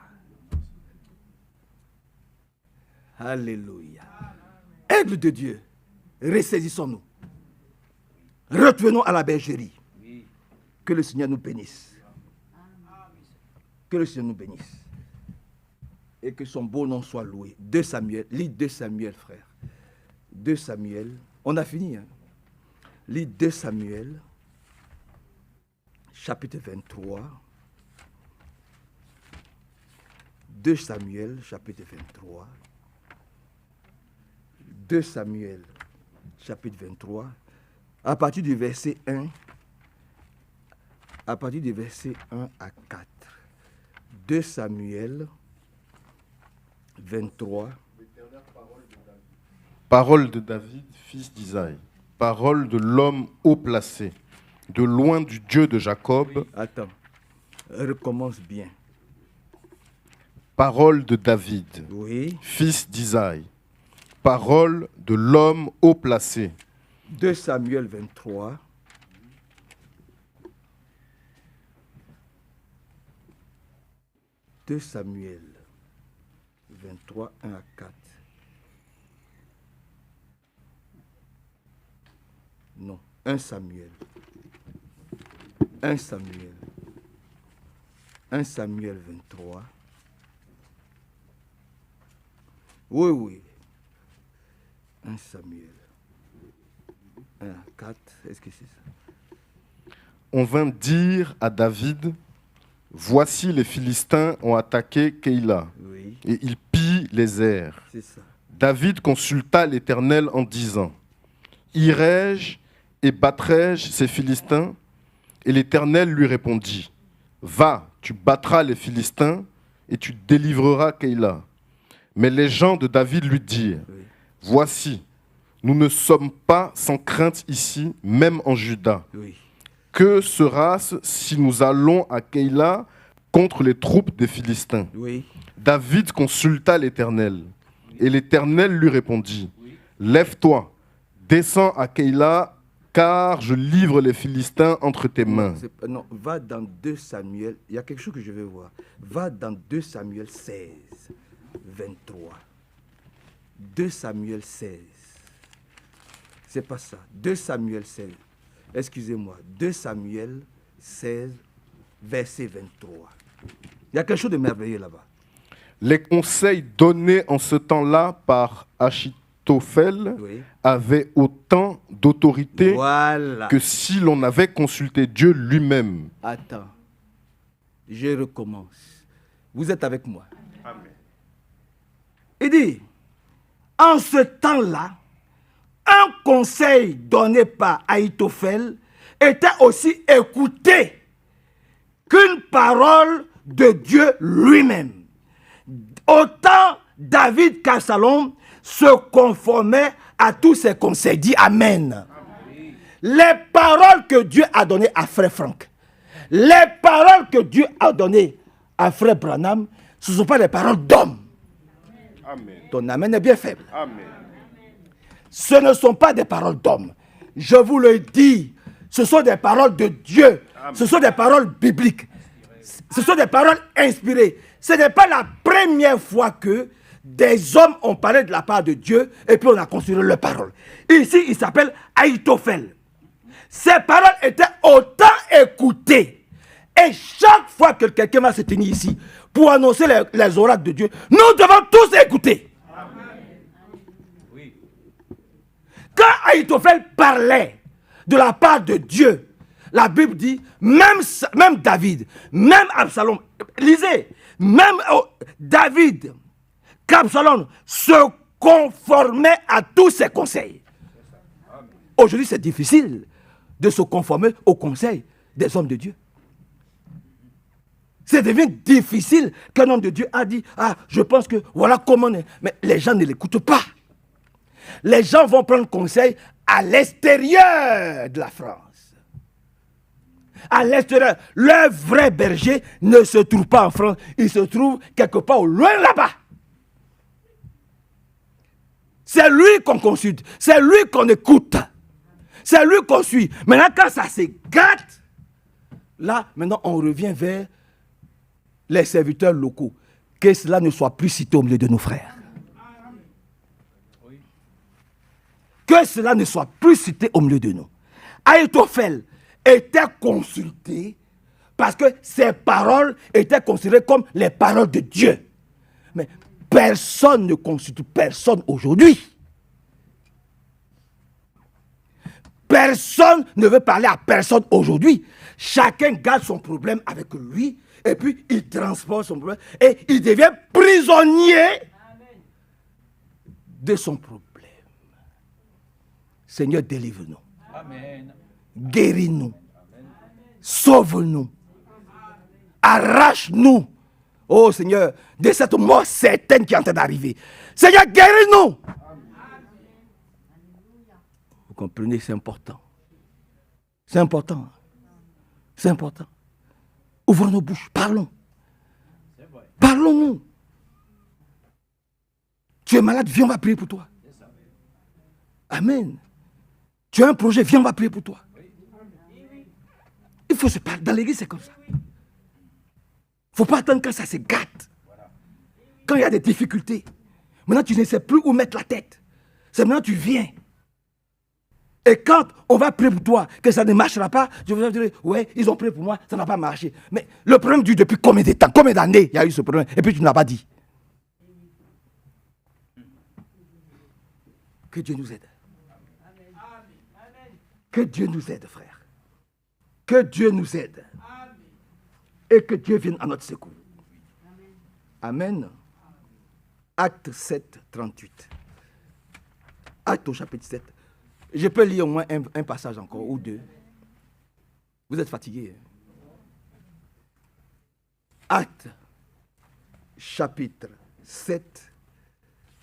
Alléluia. Aigle de Dieu, ressaisissons-nous. Revenons à la bergerie. Que le Seigneur nous bénisse. Que le Seigneur nous bénisse. Et que son beau nom soit loué. 2 Samuel, lis 2 Samuel, frère. 2 Samuel, on a fini. Hein? Lis 2 Samuel, chapitre 23. 2 Samuel, chapitre 23. 2 Samuel, chapitre 23. À partir du verset 1. À partir du verset 1 à 4. 2 Samuel 23. Parole de David, fils d'Isaïe. Parole de l'homme haut placé, de loin du Dieu de Jacob. Oui. Attends, recommence bien. Parole de David, oui. Fils d'Isaïe. Parole de l'homme haut placé. 2 Samuel 23. « 2 Samuel 23, 1 à 4. Non, 1 Samuel. 1 Samuel. 1 Samuel 23. Oui, oui. 1 Samuel. 1 à 4. Est-ce que c'est ça? On vint dire à David... Voici les Philistins ont attaqué Keïla, oui. Et ils pillent les airs. C'est ça. David consulta l'Éternel en disant, irai-je et battrai-je ces Philistins? Et l'Éternel lui répondit, va, tu battras les Philistins et tu délivreras Keïla. Mais les gens de David lui dirent, oui. Voici, nous ne sommes pas sans crainte ici, même en Juda. Oui. Que sera-ce si nous allons à Keïla contre les troupes des Philistins? Oui. David consulta l'Éternel. Et l'Éternel lui répondit, lève-toi, descends à Keïla, car je livre les Philistins entre tes mains. Non, va dans 2 Samuel, il y a quelque chose que je veux voir. Va dans 2 Samuel 16, 23. 2 Samuel 16. C'est pas ça. 2 Samuel 16. Excusez-moi, 2 Samuel 16, verset 23. Il y a quelque chose de merveilleux là-bas. Les conseils donnés en ce temps-là par Achitophel oui. Avaient autant d'autorité voilà. Que si l'on avait consulté Dieu lui-même. Attends, je recommence. Vous êtes avec moi. Amen. Il dit, en ce temps-là, un conseil donné par Ahitophel était aussi écouté qu'une parole de Dieu lui-même. Autant David qu'Absalom se conformaient à tous ses conseils. Dis Amen. Les paroles que Dieu a données à frère Franck, les paroles que Dieu a données à frère Branham, ce ne sont pas des paroles d'homme. Ton amen est bien faible. Amen. Ce ne sont pas des paroles d'homme. Je vous le dis, ce sont des paroles de Dieu. Amen. Ce sont des paroles bibliques. Ce sont des paroles inspirées. Ce n'est pas la première fois que des hommes ont parlé de la part de Dieu et puis on a considéré leurs paroles. Ici, il s'appelle Ahitophel. Ces paroles étaient autant écoutées. Et chaque fois que quelqu'un va se tenir ici pour annoncer les oracles de Dieu, nous devons tous écouter. Oui. Quand Ahitophel parlait de la part de Dieu, la Bible dit, même David, même Absalom, lisez, même David, qu'Absalom se conformait à tous ses conseils. Aujourd'hui, c'est difficile de se conformer aux conseils des hommes de Dieu. Ça devient difficile qu'un homme de Dieu a dit, ah, je pense que voilà comment on est. Mais les gens ne l'écoutent pas. Les gens vont prendre conseil à l'extérieur de la France. À l'extérieur. Le vrai berger ne se trouve pas en France. Il se trouve quelque part au loin là-bas. C'est lui qu'on consulte. C'est lui qu'on écoute. C'est lui qu'on suit. Maintenant, quand ça se gâte, là, maintenant, on revient vers les serviteurs locaux. Que cela ne soit plus cité au milieu de nos frères. Que cela ne soit plus cité au milieu de nous. Ahitophel était consulté parce que ses paroles étaient considérées comme les paroles de Dieu. Mais personne ne consulte personne aujourd'hui. Personne ne veut parler à personne aujourd'hui. Chacun garde son problème avec lui et puis il transporte son problème et il devient prisonnier de son problème. Seigneur, délivre-nous. Amen. Guéris-nous. Amen. Sauve-nous. Arrache-nous. Oh Seigneur, de cette mort certaine qui est en train d'arriver. Seigneur, guéris-nous. Vous comprenez, c'est important. C'est important. C'est important. Ouvrons nos bouches, parlons. Parlons-nous. Tu es malade, viens, on va prier pour toi. Amen. Tu as un projet, viens, on va prier pour toi. Il faut se parler. Dans l'église, c'est comme ça. Il ne faut pas attendre que ça se gâte. Quand il y a des difficultés, maintenant tu ne sais plus où mettre la tête. C'est maintenant que tu viens. Et quand on va prier pour toi, que ça ne marchera pas, je vais dire, ouais, ils ont prié pour moi, ça n'a pas marché. Mais le problème dure depuis combien de temps, combien d'années il y a eu ce problème, et puis tu n'as pas dit. Que Dieu nous aide. Que Dieu nous aide, frère. Que Dieu nous aide. Et que Dieu vienne à notre secours. Amen. Acte 7, 38. Acte au chapitre 7. Je peux lire au moins un passage encore, ou deux. Vous êtes fatigués. Acte, chapitre 7.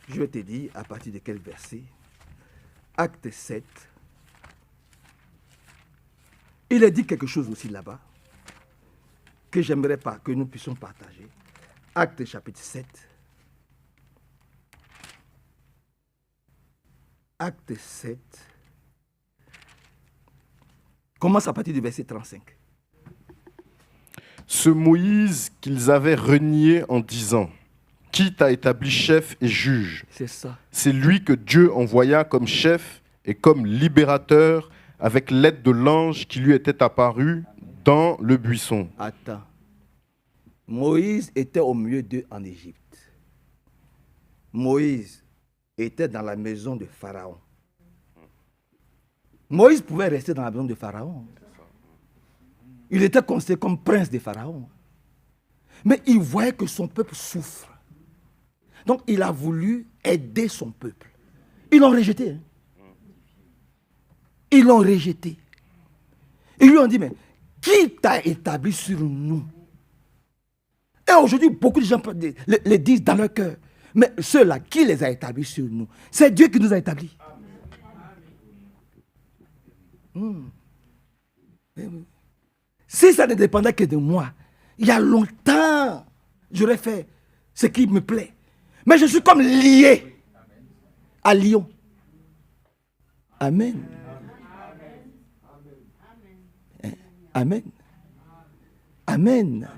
Je vais te dire à partir de quel verset. Acte 7. Il a dit quelque chose aussi là-bas que j'aimerais pas que nous puissions partager. Acte chapitre 7. Acte 7. Commence à partir du verset 35. Ce Moïse qu'ils avaient renié en disant, qui t'a établi chef et juge? C'est ça. C'est lui que Dieu envoya comme chef et comme libérateur avec l'aide de l'ange qui lui était apparu dans le buisson. Attends. Moïse était au milieu d'eux en Égypte. Moïse était dans la maison de Pharaon. Moïse pouvait rester dans la maison de Pharaon. Il était considéré comme prince de Pharaon. Mais il voyait que son peuple souffre. Donc il a voulu aider son peuple. Ils l'ont rejeté. Ils l'ont rejeté. Ils lui ont dit, mais qui t'a établi sur nous? Et aujourd'hui, beaucoup de gens le disent dans leur cœur. Mais ceux-là, qui les a établis sur nous? C'est Dieu qui nous a établis. Si ça ne dépendait que de moi, il y a longtemps, j'aurais fait ce qui me plaît. Mais je suis comme lié à Lyon. Amen. Amen. Amen.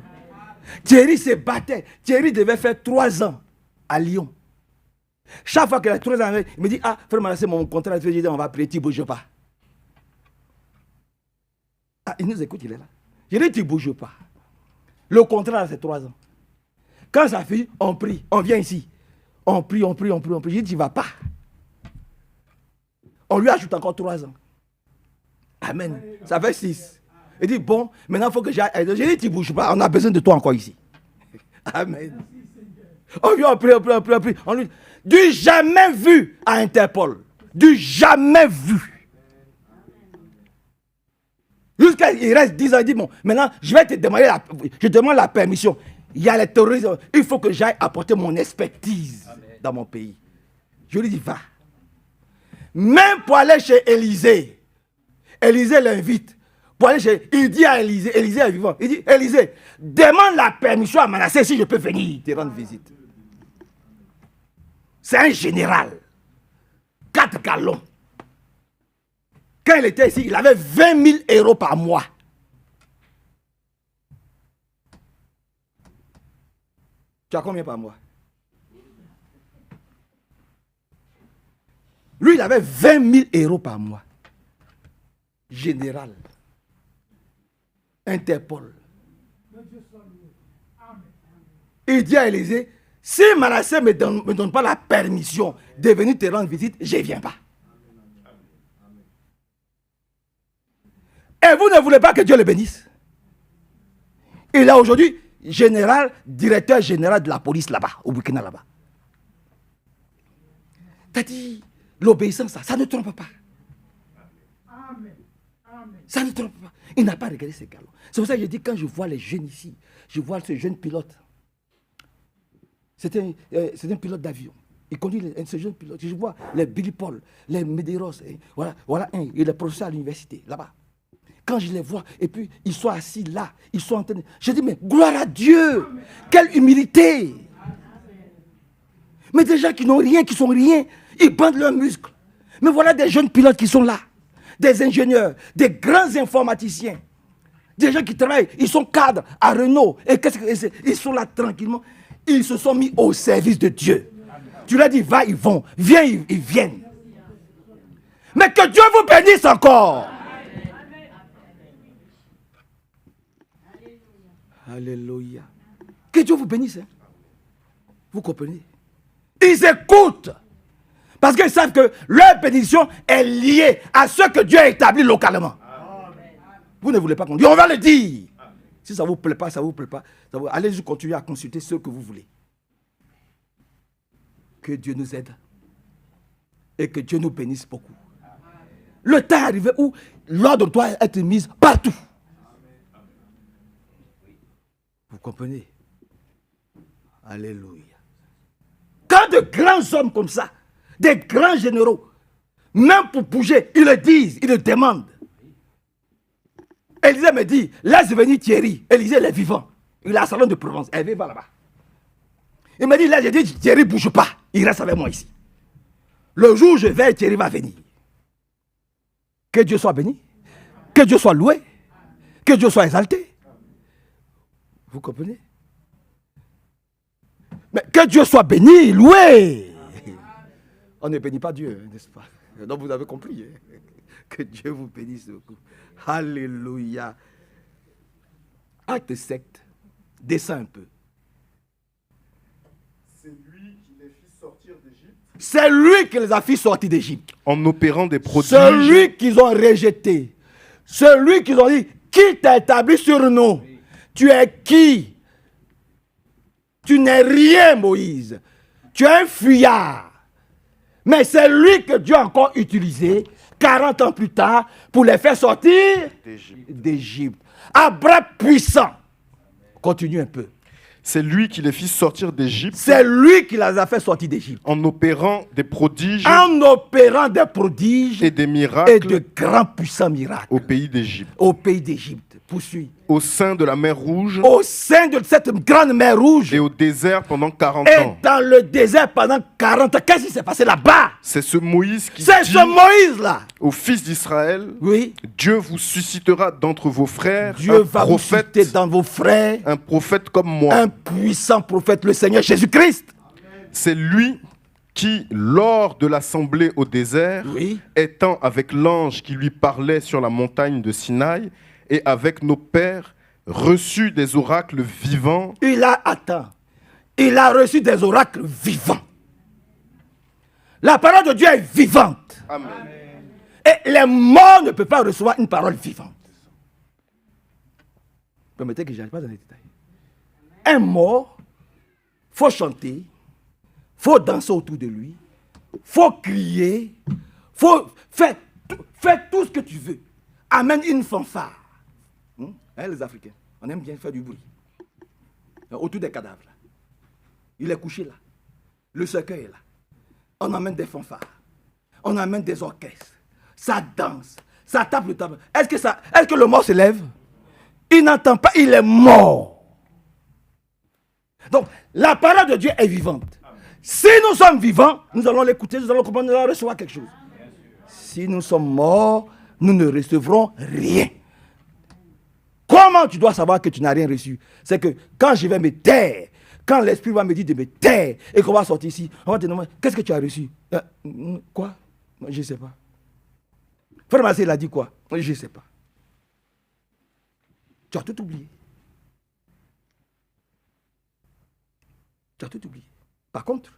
Thierry se battait. Thierry devait faire 3 ans à Lyon. Chaque fois qu'il a 3 ans, il me dit, ah, frère Manassé, mon contrat, je dis, on va prier, tu ne bouges pas. Ah, il nous écoute, il est là. Je dis, tu ne bouges pas. Le contrat, c'est 3 ans. Quand ça finit, on prie, on vient ici. On prie. Je dis, tu ne vas pas. On lui ajoute encore 3 ans. Amen. Ça fait 6. Il dit, bon, maintenant il faut que j'aille. Je dis, tu ne bouges pas, on a besoin de toi encore ici. Amen. On vient, on prie. On lui dit, du jamais vu à Interpol. Du jamais vu. Jusqu'à il reste 10 ans, il dit, bon, maintenant je vais te demander, je demande la permission. Il y a les terroristes, il faut que j'aille apporter mon expertise dans mon pays. Je lui dis, va. Même pour aller chez Élysée, Élysée l'invite. Il dit à Élysée, Élysée est vivant, il dit, Élysée, demande la permission à Manassé si je peux venir te rendre visite. C'est un général. 4 gallons. Quand il était ici, il avait 20 000 euros par mois. Tu as combien par mois? Lui, il avait 20 000 euros par mois. Général. Interpol. Il dit à Élysée, si Manassé ne me donne pas la permission de venir te rendre visite, je ne viens pas. Et vous ne voulez pas que Dieu le bénisse. Il est aujourd'hui directeur général de la police là-bas, au Burkina là-bas. T'as dit, l'obéissance, ça ne trompe pas. Ça ne trompe pas. Il n'a pas regardé ses galons. C'est pour ça que je dis, quand je vois les jeunes ici, je vois ce jeune pilote. C'est un pilote d'avion. Il conduit ce jeune pilote. Je vois les Billy Paul, les Medeiros. Voilà un, il est professeur à l'université, là-bas. Quand je les vois, et puis ils sont assis là, ils sont en train de... Je dis, mais gloire à Dieu! Quelle humilité! Mais des gens qui n'ont rien, qui sont rien, ils bandent leurs muscles. Mais voilà des jeunes pilotes qui sont là. Des ingénieurs, des grands informaticiens. Des gens qui travaillent, ils sont cadres à Renault. Et ils sont là tranquillement. Ils se sont mis au service de Dieu. Tu leur dis, va, ils vont. Viens, ils viennent. Mais que Dieu vous bénisse encore. Alléluia. Que Dieu vous bénisse. Hein? Vous comprenez? Ils écoutent. Parce qu'ils savent que leur bénédiction est liée à ce que Dieu a établi localement. Vous ne voulez pas qu'on dise, on va le dire. Si ça ne vous plaît pas, ça ne vous plaît pas. Allez-y continuer à consulter ce que vous voulez. Que Dieu nous aide. Et que Dieu nous bénisse beaucoup. Le temps est arrivé où l'ordre doit être mis partout. Vous comprenez? Alléluia. Quand de grands hommes comme ça, des grands généraux, même pour bouger, ils le disent, ils le demandent. Élisée me dit, laisse venir Thierry. Élisée, il est vivant. Il est à Salon de Provence. Elle va là-bas. Il me dit, là, j'ai dit, Thierry ne bouge pas. Il reste avec moi ici. Le jour où je vais, Thierry va venir. Que Dieu soit béni. Que Dieu soit loué. Que Dieu soit exalté. Vous comprenez? Mais que Dieu soit béni, loué. On ne bénit pas Dieu, n'est-ce pas? Donc vous avez compris. Hein? Que Dieu vous bénisse beaucoup. Alléluia. Acte 7. Descends un peu. C'est lui qui les fit sortir d'Égypte. C'est lui qui les a fait sortir d'Égypte. En opérant des prodiges. Celui qu'ils ont rejeté. Celui qu'ils ont dit, qui t'a établi sur nous? Tu es qui? Tu n'es rien, Moïse. Tu es un fuyard. Mais c'est lui que Dieu a encore utilisé 40 ans plus tard pour les faire sortir d'Égypte. Un bras puissant. Continue un peu. C'est lui qui les fit sortir d'Égypte. C'est lui qui les a fait sortir d'Égypte. En opérant des prodiges. En opérant des prodiges. Et des miracles. Et de grands puissants miracles. Au pays d'Égypte. Au pays d'Égypte. Poursuis. Au sein de la mer Rouge. Au sein de cette grande mer Rouge. Et au désert pendant 40 et ans. Et dans le désert pendant 40 ans. Qu'est-ce qui s'est passé là-bas? C'est ce Moïse qui C'est dit ce Moïse-là. aux fils d'Israël, oui. Dieu vous suscitera d'entre vos frères Dieu va vous susciter dans vos frères un prophète comme moi. Un puissant prophète, le Seigneur Jésus-Christ. C'est lui qui, lors de l'assemblée au désert, oui. étant avec l'ange qui lui parlait sur la montagne de Sinaï, et avec nos pères, reçut des oracles vivants. Il a reçu des oracles vivants. La parole de Dieu est vivante. Amen. Et les morts ne peuvent pas recevoir une parole vivante. Permettez que je n'aille pas dans les détails. Un mort, il faut chanter, il faut danser autour de lui, il faut crier, il faut faire tout ce que tu veux. Amène une fanfare. Les Africains, on aime bien faire du bruit. Autour des cadavres. Là. Il est couché là. Le cercueil est là. On amène des fanfares. On amène des orchestres. Ça danse. Ça tape le table. Est-ce que le mort se lève? Il n'entend pas, il est mort. Donc, la parole de Dieu est vivante. Si nous sommes vivants, nous allons l'écouter, nous allons comprendre, nous allons recevoir quelque chose. Si nous sommes morts, nous ne recevrons rien. Comment tu dois savoir que tu n'as rien reçu? C'est que quand je vais me taire, quand l'Esprit va me dire de me taire et qu'on va sortir ici, on va te demander, qu'est-ce que tu as reçu? Quoi? Je ne sais pas. Frère Massé, il a dit quoi? Je ne sais pas. Tu as tout oublié. Tu as tout oublié. Par contre,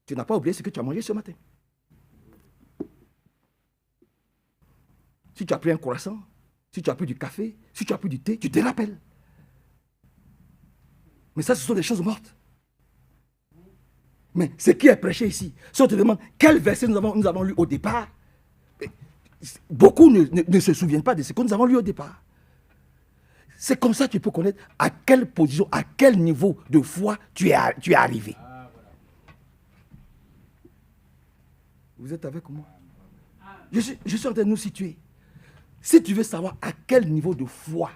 tu n'as pas oublié ce que tu as mangé ce matin. Si tu as pris un croissant, si tu as pris du café, si tu as pris du thé, tu te rappelles. Mais ça, ce sont des choses mortes. Mais ce qui est prêché ici, si on te demande quel verset nous avons lu au départ, beaucoup ne se souviennent pas de ce que nous avons lu au départ. C'est comme ça que tu peux connaître à quelle position, à quel niveau de foi tu es arrivé. Vous êtes avec moi? Je suis en train de nous situer. Si tu veux savoir à quel niveau de foi,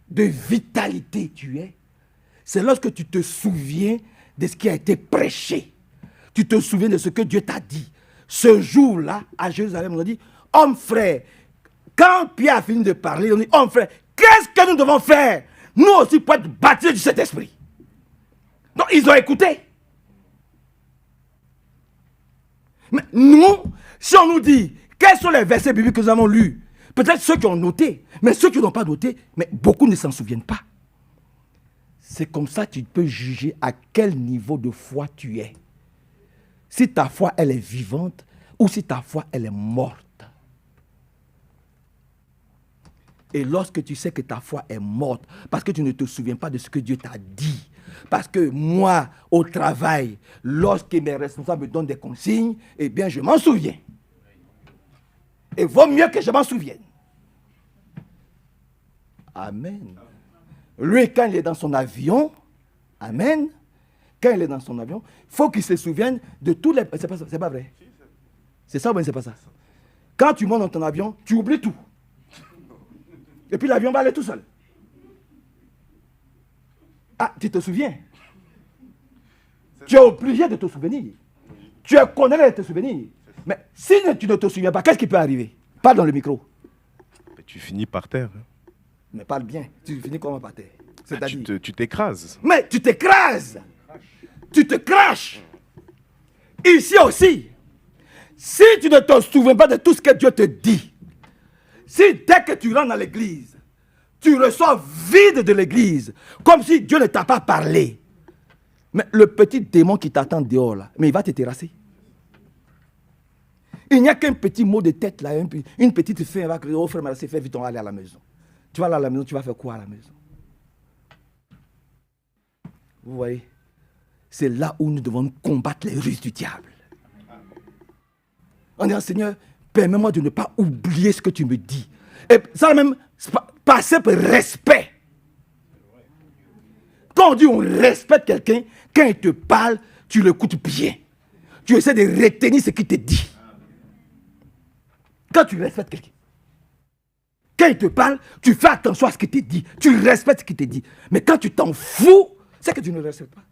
de vitalité tu es, c'est lorsque tu te souviens de ce qui a été prêché. Tu te souviens de ce que Dieu t'a dit. Ce jour-là, à Jérusalem, on a dit, homme frère, quand Pierre a fini de parler, on dit, homme frère, qu'est-ce que nous devons faire? Nous aussi pour être baptisés du Saint-Esprit. Donc, ils ont écouté. Mais nous, si on nous dit, quels sont les versets bibliques que nous avons lus? Peut-être ceux qui ont noté, mais ceux qui n'ont pas noté, mais beaucoup ne s'en souviennent pas. C'est comme ça que tu peux juger à quel niveau de foi tu es. Si ta foi, elle est vivante ou si ta foi, elle est morte. Et lorsque tu sais que ta foi est morte, parce que tu ne te souviens pas de ce que Dieu t'a dit, parce que moi, au travail, lorsque mes responsables me donnent des consignes, eh bien, je m'en souviens. Et vaut mieux que je m'en souvienne. Amen. Lui, quand il est dans son avion, amen, quand il est dans son avion, il faut qu'il se souvienne de tous les... C'est pas ça, c'est pas vrai. C'est ça ou bien c'est pas ça? Quand tu montes dans ton avion, tu oublies tout. Et puis l'avion va aller tout seul. Ah, tu te souviens? Tu es obligé de te souvenir. Tu es condamné de te souvenir. Mais si tu ne te souviens pas, qu'est-ce qui peut arriver? Parle dans le micro. Mais tu finis par terre. Mais parle bien. Tu finis comment par terre? C'est-à-dire... Tu t'écrases. Mais tu t'écrases. Tu te craches. Ici aussi. Si tu ne te souviens pas de tout ce que Dieu te dit, si dès que tu rentres dans l'église, tu ressors vide de l'église, comme si Dieu ne t'a pas parlé, mais le petit démon qui t'attend dehors là, mais il va te terrasser. Il n'y a qu'un petit mot de tête là, une petite fin, va crier, oh frère, c'est fait, vite, on va aller à la maison. Tu vas aller à la maison, tu vas faire quoi à la maison? Vous voyez, c'est là où nous devons combattre les ruses du diable. en disant, Seigneur, permets-moi de ne pas oublier ce que tu me dis. Et ça même, par simple respect. Quand on dit on respecte quelqu'un, quand il te parle, tu l'écoutes bien. Tu essaies de retenir ce qu'il te dit. Quand tu respectes quelqu'un, quand il te parle, tu fais attention à ce qu'il te dit. Tu respectes ce qu'il te dit. Mais quand tu t'en fous, c'est que tu ne le respectes pas.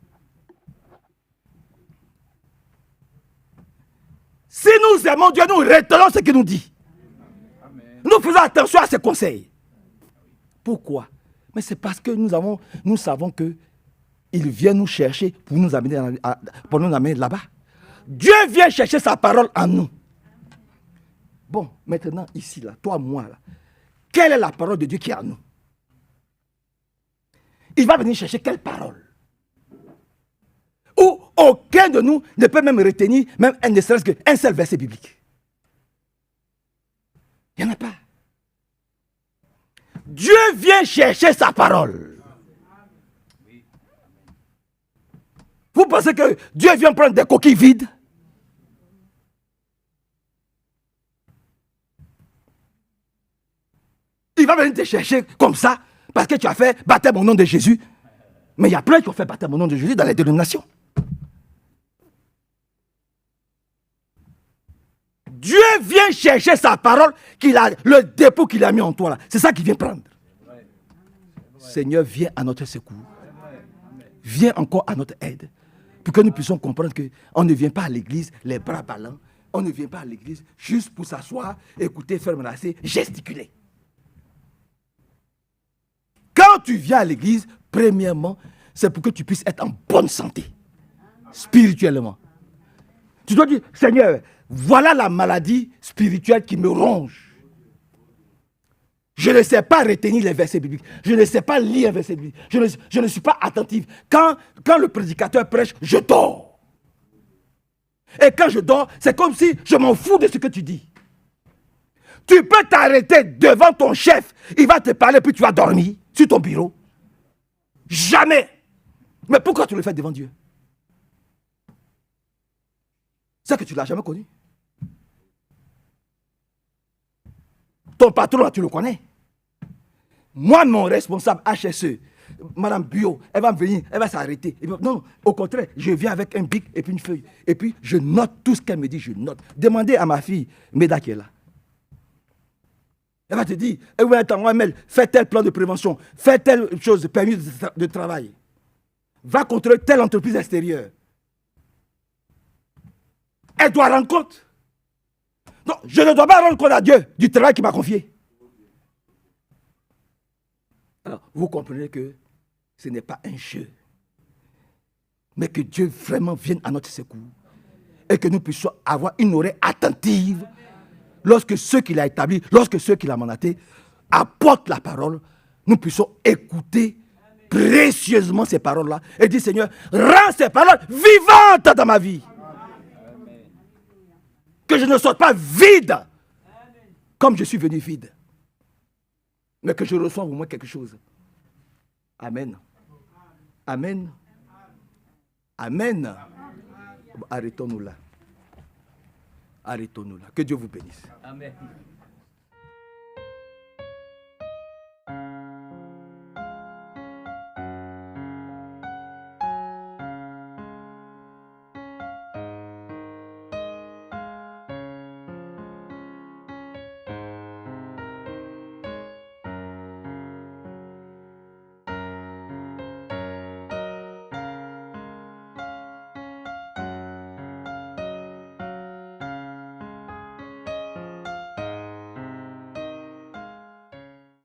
Si nous aimons Dieu, nous retenons ce qu'il nous dit. Nous faisons attention à ses conseils. Pourquoi? Mais c'est parce que nous savons que il vient nous chercher pour nous amener là-bas. Dieu vient chercher sa parole en nous. Bon, maintenant, ici, là, toi, moi, là, quelle est la parole de Dieu qui est en nous? Il va venir chercher quelle parole? Où aucun de nous ne peut même retenir, même ne serait-ce qu'un seul verset biblique. Il n'y en a pas. Dieu vient chercher sa parole. Vous pensez que Dieu vient prendre des coquilles vides? Il va venir te chercher comme ça parce que tu as fait baptême au nom de Jésus. Mais il y a plein qui ont fait baptême au nom de Jésus dans les dénominations. Dieu vient chercher sa parole, le dépôt qu'il a mis en toi là. C'est ça qu'il vient prendre. Seigneur, viens à notre secours. Viens encore à notre aide. Pour que nous puissions comprendre qu'on ne vient pas à l'église les bras ballants. On ne vient pas à l'église juste pour s'asseoir, écouter, faire menacer, gesticuler. Quand tu viens à l'église, premièrement, c'est pour que tu puisses être en bonne santé, spirituellement. Tu dois dire, Seigneur, voilà la maladie spirituelle qui me ronge. Je ne sais pas retenir les versets bibliques. Je ne sais pas lire un verset biblique. Je ne suis pas attentif. Quand le prédicateur prêche, je dors. Et quand je dors, c'est comme si je m'en fous de ce que tu dis. Tu peux t'arrêter devant ton chef. Il va te parler, puis tu vas dormir sur ton bureau. Jamais. Mais pourquoi tu le fais devant Dieu? C'est que tu ne l'as jamais connu. Ton patron, là, tu le connais. Moi, mon responsable HSE, Madame Bio, elle va venir, elle va s'arrêter. Non, au contraire, je viens avec un bic et puis une feuille. Et puis, je note tout ce qu'elle me dit, je note. Demandez à ma fille, Meda, qui est là. Elle va te dire, fais tel plan de prévention, fais telle chose, permis de travail. Va contrôler telle entreprise extérieure. Elle doit rendre compte. Non, je ne dois pas rendre compte à Dieu du travail qu'il m'a confié. Alors, vous comprenez que ce n'est pas un jeu, mais que Dieu vraiment vienne à notre secours et que nous puissions avoir une oreille attentive lorsque ceux qu'il a établis, lorsque ceux qu'il a mandatés apportent la parole, nous puissions écouter précieusement ces paroles-là et dire, Seigneur, rends ces paroles vivantes dans ma vie. Que je ne sorte pas vide, comme je suis venu vide, mais que je reçoive au moins quelque chose. Amen. Amen. Amen. Arrêtons-nous là. Arrêtons-nous là. Que Dieu vous bénisse. Amen.